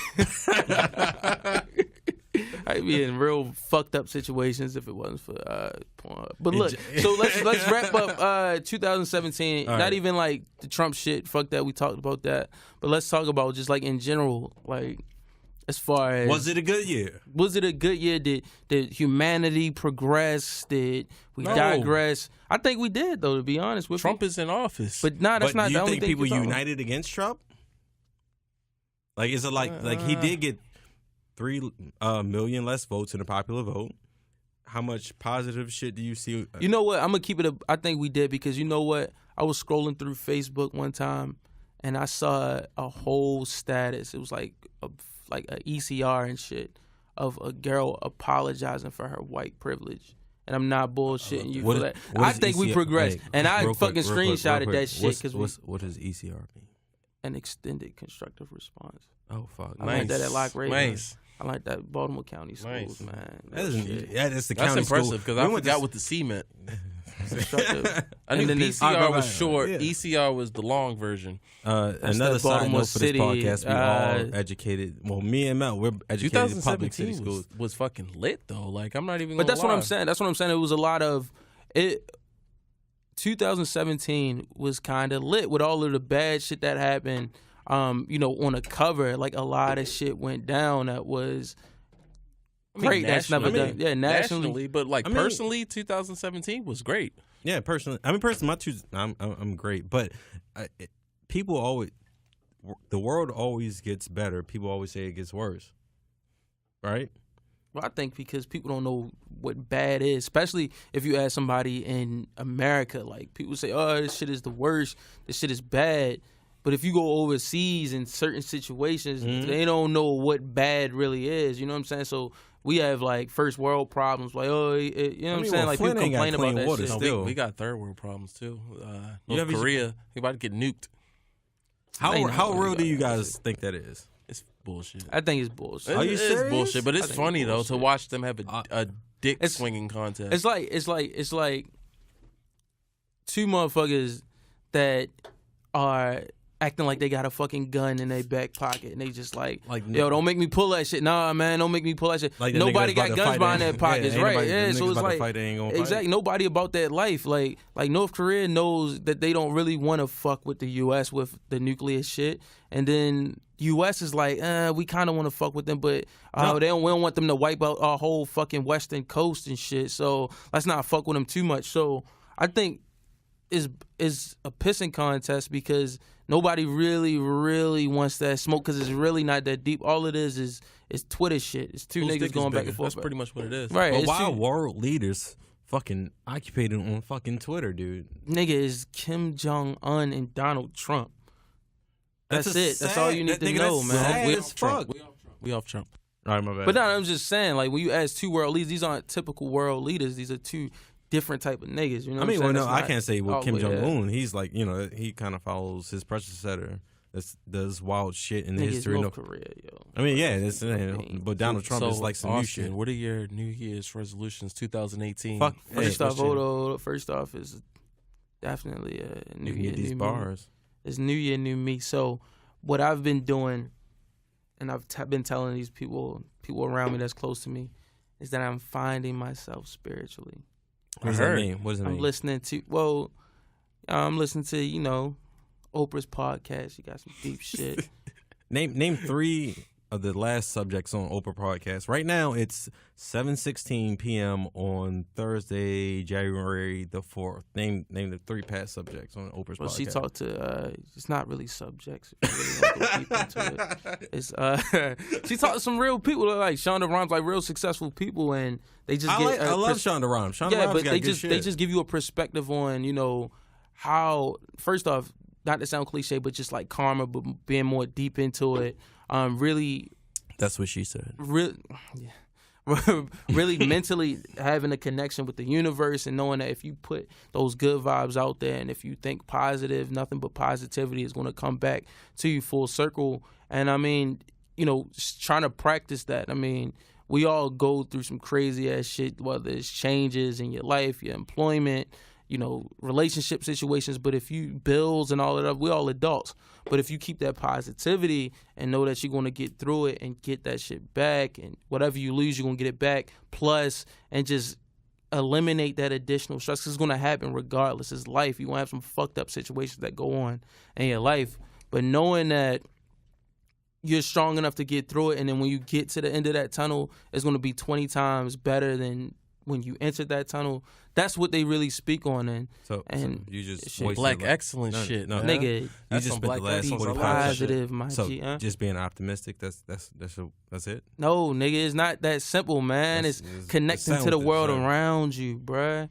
I'd be in real fucked up situations if it wasn't for porn. But look, so let's wrap up 2017. All Not right. even like the Trump shit. Fuck that. We talked about that. But let's talk about just like in general, like as far as Was it a good year? Was it a good year? Did humanity progress? Did we No. digress? I think we did, though. To be honest with Trump you. is in office. But nah, that's But not do the you only think thing. people you're talking about. united against Trump? Like, is it like he did get 3 million less votes in the popular vote? How much positive shit do you see? You know what? I'm gonna keep it. I think we did because you know what? I was scrolling through Facebook one time, and I saw a whole status. It was like a ECR and shit of a girl apologizing for her white privilege. And I'm not bullshitting you for that. I think we progressed, and I fucking screenshotted that shit because what does ECR mean? an extended constructive response. Oh fuck! I learned that at Lock Ravens. Nice. I like that Baltimore County schools, Nice. man. That's the That's county impressive school. because I We went forgot to- what the C meant. Constructive. I knew And then there's- PCR was short. Yeah. ECR was the long version. Another that side Baltimore note for this City, podcast: we all educated. Well, me and Mel, we're educated in public city 2017 schools. was fucking lit though. Like I'm not even. But gonna that's what lie. I'm saying. That's what I'm saying. It was a lot of it. 2017 was kind of lit with all of the bad shit that happened. You know, on a cover, like a lot of shit went down that was great. That's never done. Yeah, nationally. But like mean- personally, 2017 was great. Yeah, personally, my two, I'm great, but people always, the world always gets better. People always say it gets worse, right? Well, I think because people don't know what bad is, especially if you ask somebody in America. Like people say, "Oh, this shit is the worst. This shit is bad." But if you go overseas in certain situations, they don't know what bad really is. You know what I'm saying? So we have like first world problems. Like, you know what I'm saying? well, Like Flint people ain't got complain about clean that water shit. No, still. we got third world problems too. Yeah, North but Korea, they about to get nuked. Ain't How no real way do you about that guys think that is? It's bullshit. I think it's bullshit. Are you It's serious? bullshit, but I it's think funny it's though to bullshit. watch them have a dick it's- swinging contest. It's like two motherfuckers that are acting like they got a fucking gun in their back pocket, and they just like yo, don't make me pull that shit. Nah, man, don't make me pull that shit. Like the Nobody niggas got about to guns fight, behind their ain't- pockets, yeah, right? ain't Yeah, nobody- so niggas it's about to like fight, they ain't gonna fight. exactly nobody about that life. Like North Korea knows that they don't really want to fuck with the U.S. with the nuclear shit, and then U.S. is like, we kind of want to fuck with them, but we don't want them to wipe out our whole fucking western coast and shit. So let's not fuck with them too much. So I think is a pissing contest because nobody really wants that smoke because it's really not that deep. All it is Twitter shit. It's two Whose niggas dick is going back bigger? and forth. That's pretty much what it is. Right. But it's why two- world leaders fucking occupied on fucking Twitter, dude? Nigga is Kim Jong-un and Donald Trump. That's a it. That's all you need sad- to nigga, know, that's man. sad We as off Trump. fuck. We off Trump. All right, my bad. But no, I'm just saying, like when you ask two world leaders, these aren't typical world leaders. These are two different type of niggas. You know what I mean, I'm well, saying? no, That's I not can't say with all Kim the way Jong there. Un. He's like, he kind of follows his predecessor. That does wild shit in the Nigga is history. North Korea, yo. I mean, yeah, but Donald Trump So, is like some Austin, new shit. What are your New Year's resolutions 2018? Fuck. First Hey, off, question. Odo, first off is definitely a new You can year, get these new me. bars. It's new year, new me. So what I've been doing, and I've been telling these people around me that's close to me, is that I'm finding myself spiritually. What does that mean? What does that I'm mean? listening to I'm listening to Oprah's podcast. She got some deep shit. Name 3 of the last subjects on Oprah podcast. Right now, it's 7:16 p.m. on Thursday, January the 4th. Name the 3 past subjects on Oprah's Well, podcast. she talked to it's not really subjects. If you really want to go deep into it. It's she talked to some real people like Shonda Rhimes, like real successful people, and they just I get love Shonda Rhimes. Shonda Rhimes but got they good just shit. they just give you a perspective on how first off, not to sound cliche, but just like karma, but being more deep into it. Really, That's what she said. really mentally having a connection with the universe and knowing that if you put those good vibes out there and if you think positive, nothing but positivity is going to come back to you full circle. And I mean, trying to practice that. I mean, we all go through some crazy ass shit, whether it's changes in your life, your employment, relationship situations. But if you bills and all of that, we all adults. But if you keep that positivity and know that you're going to get through it and get that shit back, and whatever you lose, you're going to get it back. Plus, and just eliminate that additional stress, 'cause it's going to happen regardless. It's life. You're going to have some fucked up situations that go on in your life. But knowing that you're strong enough to get through it, and then when you get to the end of that tunnel, it's going to be 20 times better than when you entered that tunnel. That's what they really speak on. And you just black excellence shit, no, nigga. You just spent the last 45 positive, my so G. Just being optimistic. That's it. No, nigga, it's not that simple, man. It's connecting to the world around you, bruh.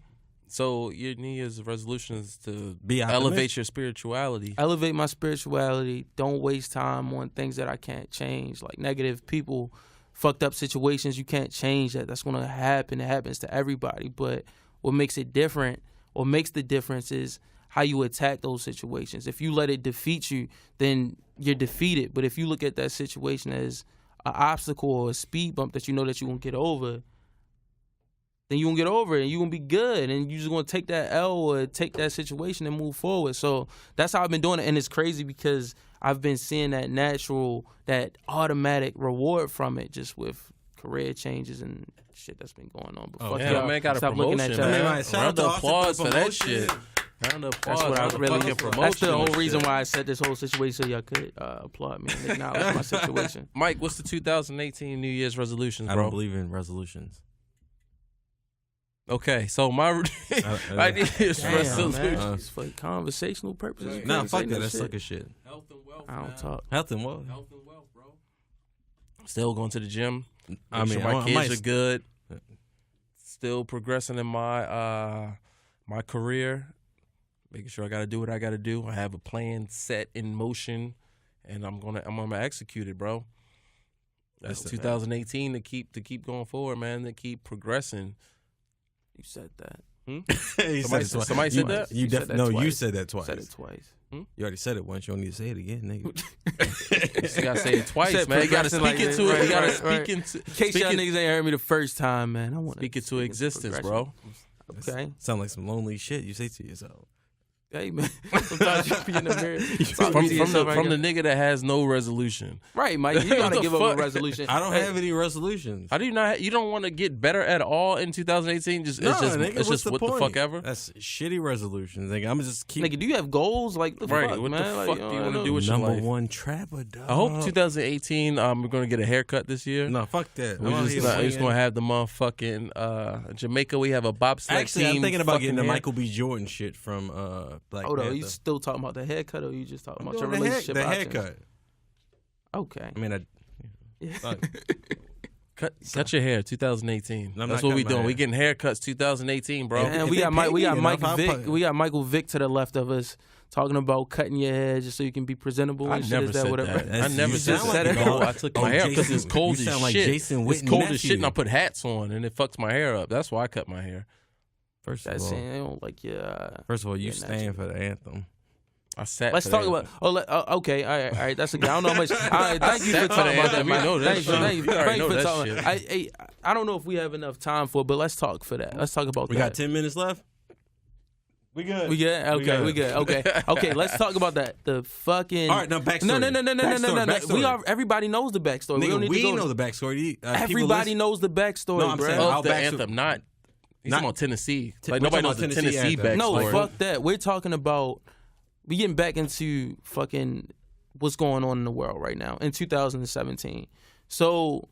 So your New Year's resolution is to be elevate your spirituality. Elevate my spirituality. Don't waste time on things that I can't change, like negative people, fucked up situations. You can't change that. That's gonna happen. It happens to everybody. But what makes it different, or makes the difference, is how you attack those situations. If you let it defeat you, then you're defeated. But if you look at that situation as an obstacle or a speed bump that you know that you won't get over, then you won't get over it and you're going to be good. And you're just going to take that L or take that situation and move forward. So that's how I've been doing it. And it's crazy because I've been seeing that natural, that automatic reward from it, just with career changes and shit that's been going on. But man, got a promotion, man. Round of applause for that shit. Round of applause. That's what I really get promotion. That's the whole reason shit. why I set this whole situation, so y'all could applaud me and acknowledge my situation. Mike, what's the 2018 New Year's resolutions, bro? I don't believe in resolutions. Okay, so my New Year's resolution. It's for conversational purposes. Nah, fuck that. That's sucker shit. Health and wealth. I don't talk. Health and wealth. Health and wealth, bro. Still going to the gym. I mean, my kids are good. Still progressing in my my career. Making sure I got to do what I got to do. I have a plan set in motion, and I'm gonna execute it, bro. That's 2018 to keep going forward, man. To keep progressing. You said that. Somebody said that? You said that twice. Said it twice. You already said it once. You don't need to say it again, nigga. You gotta say it twice, man. You gotta speak into it. You gotta speak into. In case y'all niggas ain't heard me the first time, man, I want to speak it to existence, bro. Okay. Sound like some lonely shit you say to yourself. Hey man, sometimes you be in the mirror. From the nigga that has no resolution. Right, Mike. You gotta give up a resolution. I don't have any resolutions. How do you not? You don't want to get better at all in 2018? It's just what the fuck ever. That's shitty resolutions. Nigga, I'm just keep. Nigga, do you have goals? Like the right? fuck, What man? the fuck do you want to do with your life? Number one trapper, dog. I hope 2018. We're gonna get a haircut this year. No, fuck that. We're just gonna have the motherfucking Jamaica. We have a bobsled team. I'm thinking about getting the Michael B. Jordan shit from Black Panther. You still talking about the haircut, or you just talking about your the relationship? The haircut. Okay. I mean, cut your hair, 2018. That's what we doing. We getting haircuts, 2018, bro. And we got Michael Vick to the left of us talking about cutting your hair just so you can be presentable. I never said that. I never said it. I took my hair because it's cold as shit. Like Jason it's cold as shit, and I put hats on, and it fucks my hair up. That's why I cut my hair. First of all, you stand for the anthem. I sat. Let's talk about. Okay, all right. That's a good. I don't know how much. Thank you for talking about that. We know that. Thank you for talking. I don't know if we have enough time for it, but let's talk for that. Let's talk about that. We got 10 minutes left. We good. We good. Okay, we good. Okay. Let's talk about that. The fucking. All right, now backstory. No. Everybody knows the backstory. Nigga, we know the backstory. Everybody knows the backstory. No, I'm bro. saying of the anthem, not. He's talking about Tennessee. Like nobody knows the Tennessee backstory. No, fuck that. We're talking about. We getting back into fucking what's going on in the world right now in 2017. So,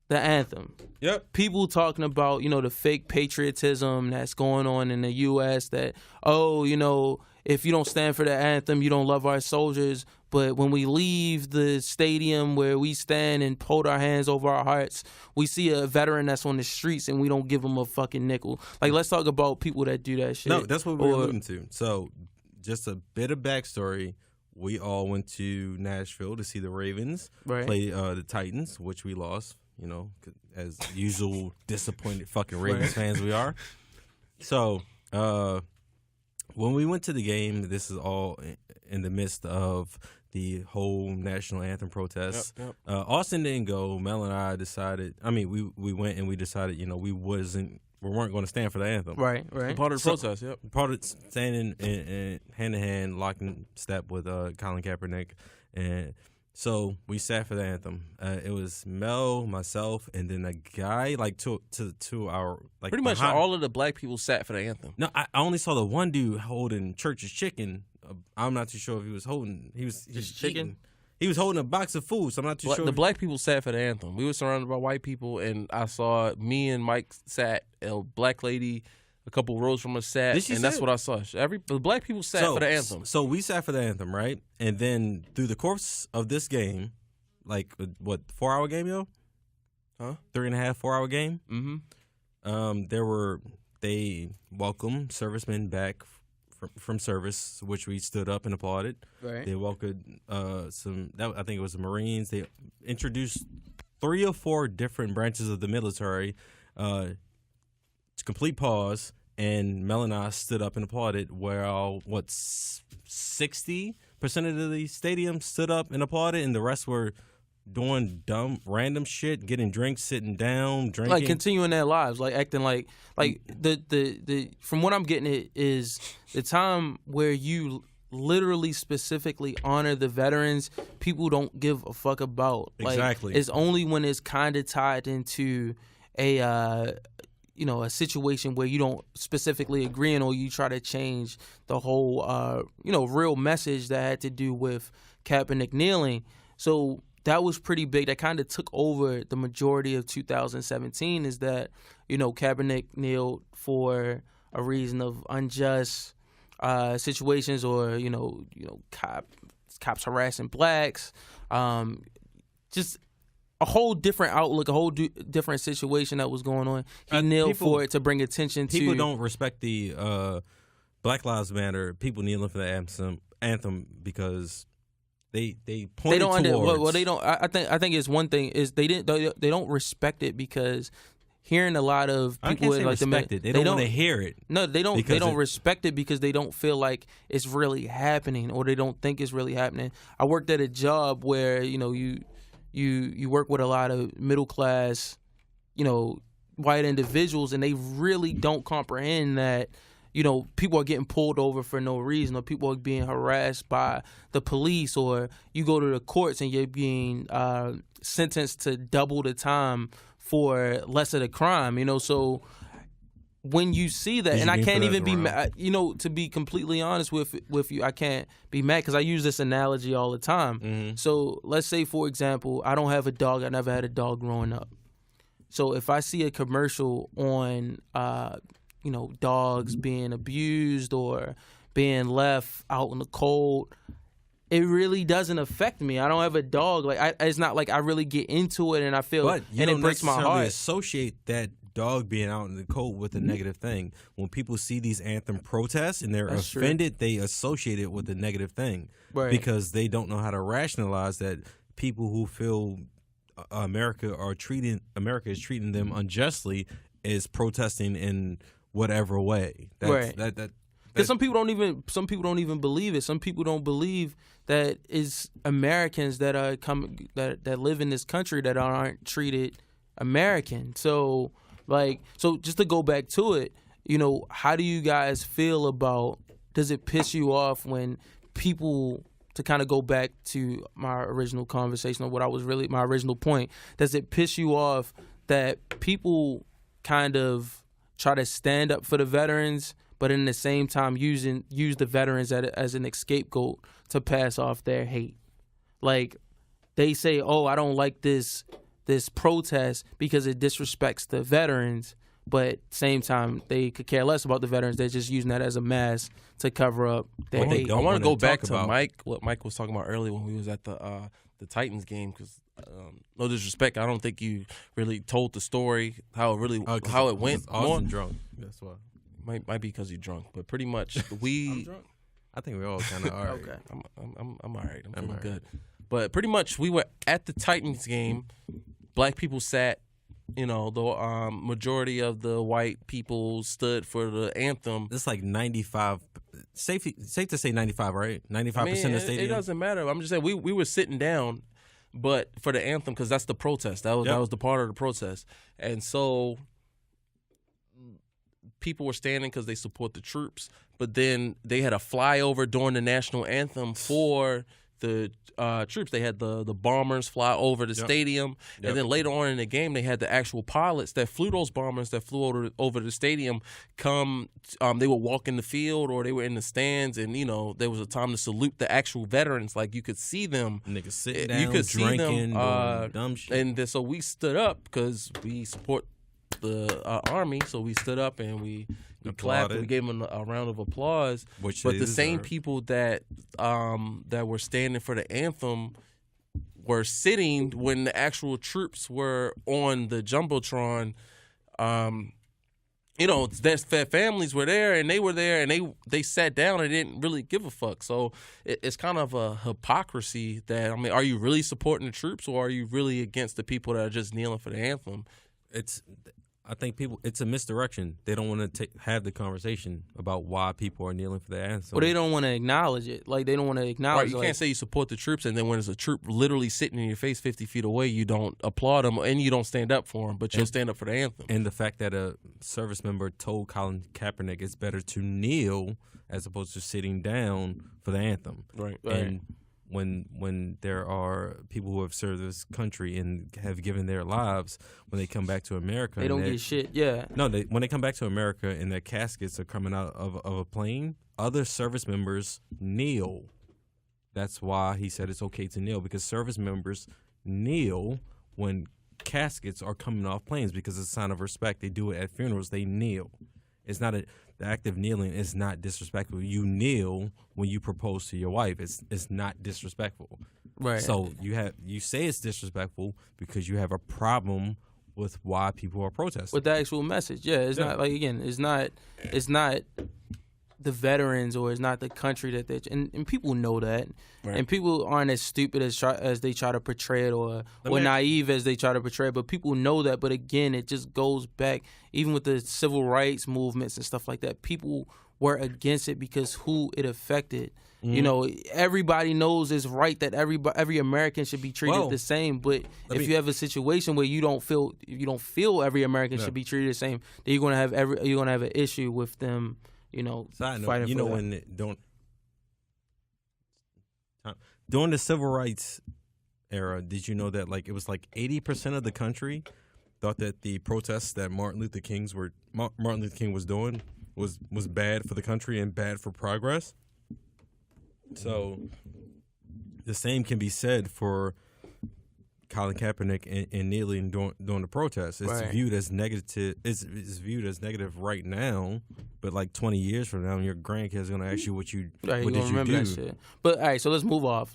the anthem. Yep. People talking about, the fake patriotism that's going on in the U.S. that, if you don't stand for the anthem, you don't love our soldiers. But when we leave the stadium where we stand and hold our hands over our hearts, we see a veteran that's on the streets and we don't give him a fucking nickel. Like, let's talk about people that do that shit. No, that's what we're alluding to. So, just a bit of backstory. We all went to Nashville to see the Ravens play the Titans, which we lost, as usual disappointed fucking Ravens fans we are. So, when we went to the game, this is all in the midst of the whole national anthem protest. Yep. Austin didn't go. Mel and I decided. I mean, we went and we decided. We weren't going to stand for the anthem. Right. Part of the protest. Yep. Part of standing in hand in hand, locked in step with Colin Kaepernick, and so we sat for the anthem. It was Mel, myself, and then a guy to our pretty much all of the black people sat for the anthem. No, I only saw the one dude holding Church's chicken. I'm not too sure if he was holding. He was chicken. Eating. He was holding a box of food, so I'm not too sure. The black people sat for the anthem. We were surrounded by white people, and I saw me and Mike sat. A black lady, a couple rows from us sat, and that's what I saw. The black people sat for the anthem. So we sat for the anthem, right? And then through the course of this game, 4-hour game, yo? Huh? 3.5, 4-hour game? Mm-hmm. They welcomed servicemen back from service, which we stood up and applauded. Right. They welcomed I think it was the Marines. They introduced 3 or 4 different branches of the military. Complete pause, and Mel and I stood up and applauded. Where 60% of the stadium stood up and applauded, and the rest were doing dumb, random shit, getting drinks, sitting down, drinking, like continuing their lives, like acting like the from what I'm getting it is the time where you literally specifically honor the veterans. People don't give a fuck about. Exactly. It's only when it's kind of tied into a situation where you don't specifically agree on, or you try to change the whole, real message that had to do with Kaepernick kneeling. So that was pretty big. That kind of took over the majority of 2017 is that, Kaepernick kneeled for a reason of unjust situations or, cops harassing blacks, just a whole different outlook, a whole different situation that was going on. He kneeled for it to bring attention to... People don't respect the Black Lives Matter, people kneeling for the anthem because they pointed towards... they don't... I think it's one thing is they don't respect it because hearing a lot of people... I can't say respect it. They don't want to hear it. No, they don't. They don't respect it because they don't feel like it's really happening, or they don't think it's really happening. I worked at a job where, you work with a lot of middle class, white individuals, and they really don't comprehend that, people are getting pulled over for no reason, or people are being harassed by the police, or you go to the courts and you're being sentenced to double the time for less of the crime, So when you see that, and I can't even be mad, to be completely honest with you, I can't be mad because I use this analogy all the time. Mm-hmm. So let's say, for example, I don't have a dog. I never had a dog growing up. So if I see a commercial on, dogs being abused or being left out in the cold, it really doesn't affect me. I don't have a dog. It's not like I really get into it and I feel, but you and don't it breaks my necessarily heart. associate that dog being out in the cold with a negative thing. When people see these anthem protests and they're offended, they associate it with a negative thing, right? Because they don't know how to rationalize that people who feel America is treating them unjustly is protesting in whatever way. Right. Because some people don't even believe it. Some people don't believe that it's Americans that are that live in this country that aren't treated American. So just to go back to it, how do you guys feel about? Does it piss you off when people, to kind of go back to my original conversation or what I was really my original point? Does it piss you off that people kind of try to stand up for the veterans, but in the same time use the veterans as an scapegoat to pass off their hate? Like, they say, oh, I don't like this protest because it disrespects the veterans, but same time they could care less about the veterans. They're just using that as a mask to cover up their hate. I want to go back to what Mike was talking about earlier when we was at the Titans game, because no disrespect, I don't think you really told the story how it went. I was drunk. That's why. Might be because you're drunk, but pretty much I'm drunk. I think we all kind of are. Okay. I'm all right. I'm feeling good. But pretty much we were at the Titans game. Black people sat. The majority of the white people stood for the anthem. It's like 95 safe to say 95, right? 95% of the stadium. It doesn't matter. I'm just saying we were sitting down, but for the anthem because that's the protest. That was the part of the protest, and so people were standing because they support the troops. But then they had a flyover during the national anthem for the troops. They had the bombers fly over the stadium, and then later on in the game, they had the actual pilots that flew those bombers that flew over the stadium come. They would walk in the field or they were in the stands, and there was a time to salute the actual veterans. Like you could see them, niggas sitting down, you could drinking, see them, dumb shit. and so we stood up because we support the army. So we stood up and we clapped and we gave them a round of applause. But the same people that were standing for the anthem were sitting when the actual troops were on the jumbotron. Their families were there and they were there and they sat down and didn't really give a fuck. So it's kind of a hypocrisy that, are you really supporting the troops or are you really against the people that are just kneeling for the anthem? I think it's a misdirection. They don't want to have the conversation about why people are kneeling for the anthem. Well, they don't want to acknowledge it. Like, they don't want to acknowledge it. You can't say you support the troops, and then when there's a troop literally sitting in your face 50 feet away, you don't applaud them, and you don't stand up for them, but you'll stand up for the anthem. And the fact that a service member told Colin Kaepernick it's better to kneel as opposed to sitting down for the anthem. Right. And when there are people who have served this country and have given their lives, when they come back to America, they don't get shit. Yeah. No, when they come back to America and their caskets are coming out of a plane, other service members kneel. That's why he said it's okay to kneel, because service members kneel when caskets are coming off planes because it's a sign of respect. They do it at funerals. They kneel. It's not the act of kneeling is not disrespectful. You kneel when you propose to your wife. It's not disrespectful. Right. So you say it's disrespectful because you have a problem with why people are protesting. With the actual message. Yeah, it's not like, again, it's not the veterans or it's not the country that they and people know that. Right. And people aren't as stupid as they try to portray it or naive as they try to portray it, but people know that. But again, it just goes back, even with the civil rights movements and stuff like that, people were against it because who it affected. Mm-hmm. Everybody knows it's right that every American should be treated the same. But if you have a situation where you don't feel every American should be treated the same, then you're gonna have an issue with them. Fighting for that. During the civil rights era, did you know that it was 80% of the country thought that the protests that Martin Luther King was doing was bad for the country and bad for progress? So the same can be said for Colin Kaepernick and kneeling during the protest. It's viewed as negative. It's viewed as negative right now, but 20 years from now, your grandkids are gonna ask you what did you do? That shit. But all right, so let's move off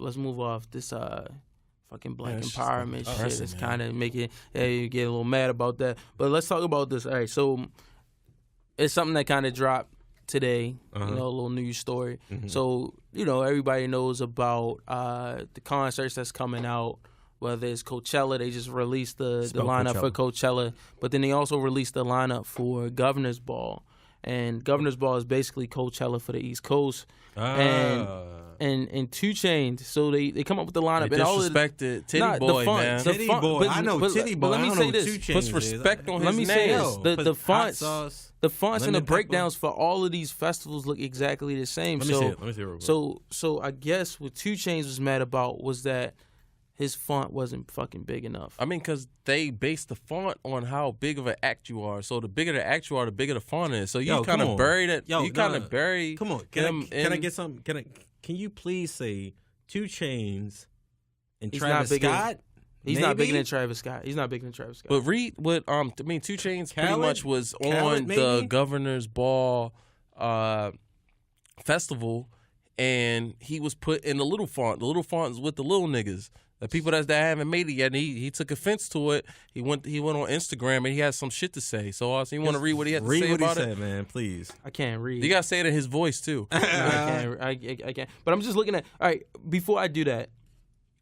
this fucking black empowerment shit. It's kind of making you get a little mad about that. But let's talk about this. All right, so it's something that kind of dropped today. A little news story. Mm-hmm. So everybody knows about the concerts that's coming out. Whether it's Coachella, they just released the lineup for Coachella, but then they also released the lineup for Governor's Ball. And Governor's Ball is basically Coachella for the East Coast. And 2 Chainz, so they come up with the lineup. They disrespected Titty Boy, man. Titty Boy, I know Titty Boy. Let me say this. Put respect on his name. Let me say this. The fonts and the breakdowns for all of these festivals look exactly the same. Let me see it real quick. So I guess what 2 Chainz was mad about was that his font wasn't fucking big enough. Because they base the font on how big of an act you are. So the bigger the act you are, the bigger the font is. So you kind of bury that. Come on, can I get something? Can you please say 2 Chainz and Travis Scott? He's not bigger than Travis Scott. But read what 2 Chainz pretty much was on the Governor's Ball festival, and he was put in the little font. The little font is with the little niggas. The people that haven't made it yet, and he took offense to it. He went on Instagram and he has some shit to say. So you want to read what he had to say about it? Read what he said, man, please. I can't read. You gotta say it in his voice too. I can't. But I'm just looking at. All right, before I do that,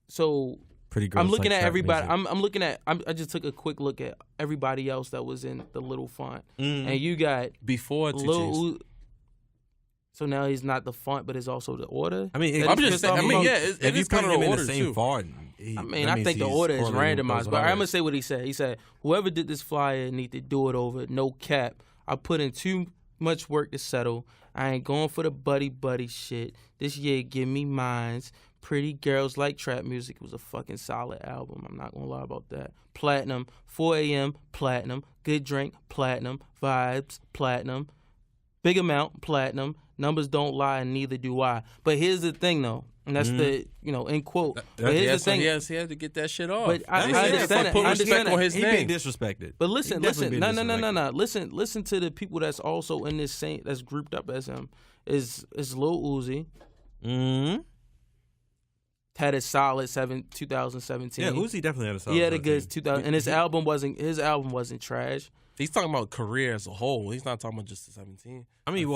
so pretty good. I'm looking at everybody. I'm looking at. I just took a quick look at everybody else that was in the little font, and you got before 2 Chainz. So now he's not the font, but it's also the order. I mean, I'm just saying. I mean, yeah, it is kind of the order too. Font, I think the order is randomized, but I'm gonna say what he said. He said, "Whoever did this flyer need to do it over. No cap. I put in too much work to settle. I ain't going for the buddy shit. This year, give me mines. Pretty Girls Like Trap Music was a fucking solid album. I'm not gonna lie about that. Platinum. 4 a.m. Platinum. Good Drink. Platinum. Vibes. Platinum. Big Amount. Platinum. Numbers don't lie, and neither do I." But here's the thing, though, and that's the end quote. But here's the thing. He has to get that shit off. But I understand it. Put respect on his name. He being disrespected. But listen, no. Listen to the people that's also in this same, that's grouped up as him. Is Lil Uzi. Mm-hmm. Had a solid 2017. Yeah, Uzi definitely had a solid. He had a good 2000, and his album wasn't trash. He's talking about career as a whole. He's not talking about just the 17. I mean,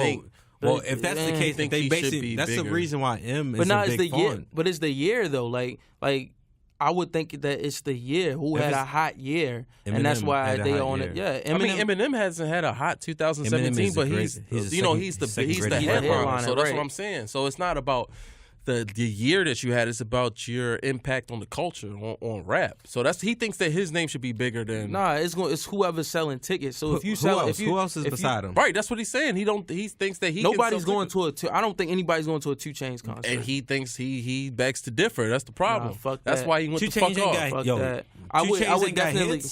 well, if that's the case, they basically that's the reason why M is a big font. But it's the year though. Like I would think that it's the year who had a hot year, and that's why they own it. Yeah, Eminem hasn't had a hot 2017, but he's the headliner. So that's what I'm saying. So it's not about the year that you had, is about your impact on the culture on rap. So he thinks that his name should be bigger than. Nah, it's whoever's selling tickets. So if you sell, who else is beside him? Right, that's what he's saying. He thinks that nobody's going to I don't think anybody's going to a 2 Chainz concert. And he thinks he begs to differ. That's the problem. Nah, fuck that's that. why he went to fuck off. Fuck that. I would definitely.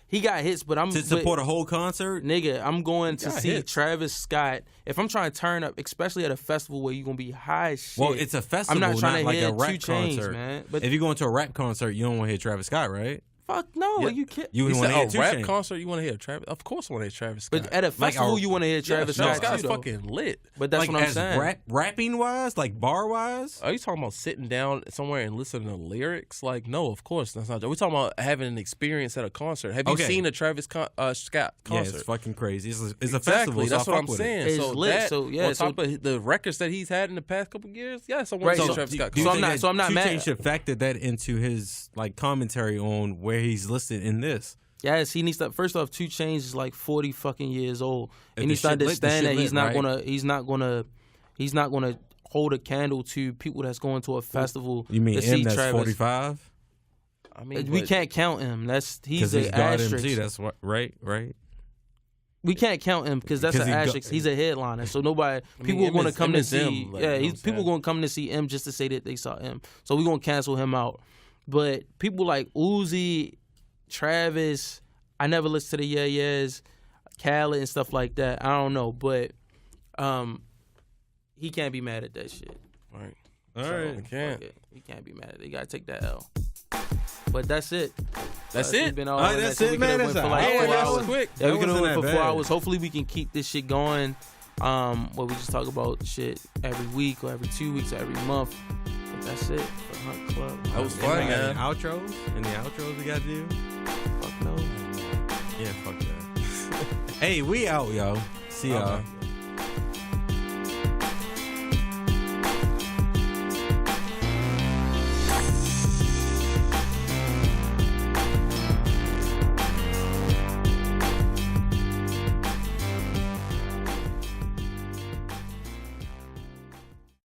He got hits, but I'm to support a whole concert. Nigga, I'm going to see Travis Scott. If I'm trying to turn up, especially at a festival where you're gonna be high as shit. Well, it's a festival, I'm not trying to like hear a rap 2 Chainz, concert. Man. But if you go into a rap concert, you don't want to hear Travis Scott, right? Fuck no, are you kidding? You want to hear a rap 2 Chainz. concert? You want to hear Travis? Of course, I want to hear Travis Scott. But at a festival, you want to hear Travis Scott. Travis Scott's too, fucking lit. But that's what I'm saying. Rapping wise, like bar wise. Are you talking about sitting down somewhere and listening to lyrics? Like, no, of course that's not. We're talking about having an experience at a concert. Have you seen a Travis Scott concert? Yeah, it's fucking crazy. It's a exactly. festival. That's what I'm saying. It's lit. On top of the records that he's had in the past couple of years, I want to see Travis Scott concert. So I'm not mad. 2 Chainz should factor that into his like commentary on where he's listed in this. Yes, he needs to. First off, 2 Chainz is like 40 fucking years old. He needs to understand that he's not gonna hold a candle to people that's going to a festival. You mean to see that's Travis. 45? I mean, we can't count him. He's an asterisk. MC, that's what, right. We can't count him because that's an asterisk. He's a headliner, so people are going to come to see. People going to come to see him just to say that they saw him. So we're going to cancel him out. But people like Uzi, Travis, I never listened to the Yeah Yeahs, Khaled and stuff like that. I don't know, but he can't be mad at that shit. Right. All right. He can't be mad at it. He gotta take that L. But that's it. That's it. Been all right, that's it, man. That's like 4 hours. Quick. Yeah, we could have went for 4 hours. Hopefully, we can keep this shit going. Where we just talk about shit every week or every 2 weeks or every month. But that's it for Hunt Club. That was fun, man. Any outros we got to do? Fuck no. Yeah, fuck that. Hey, we out, yo. See y'all.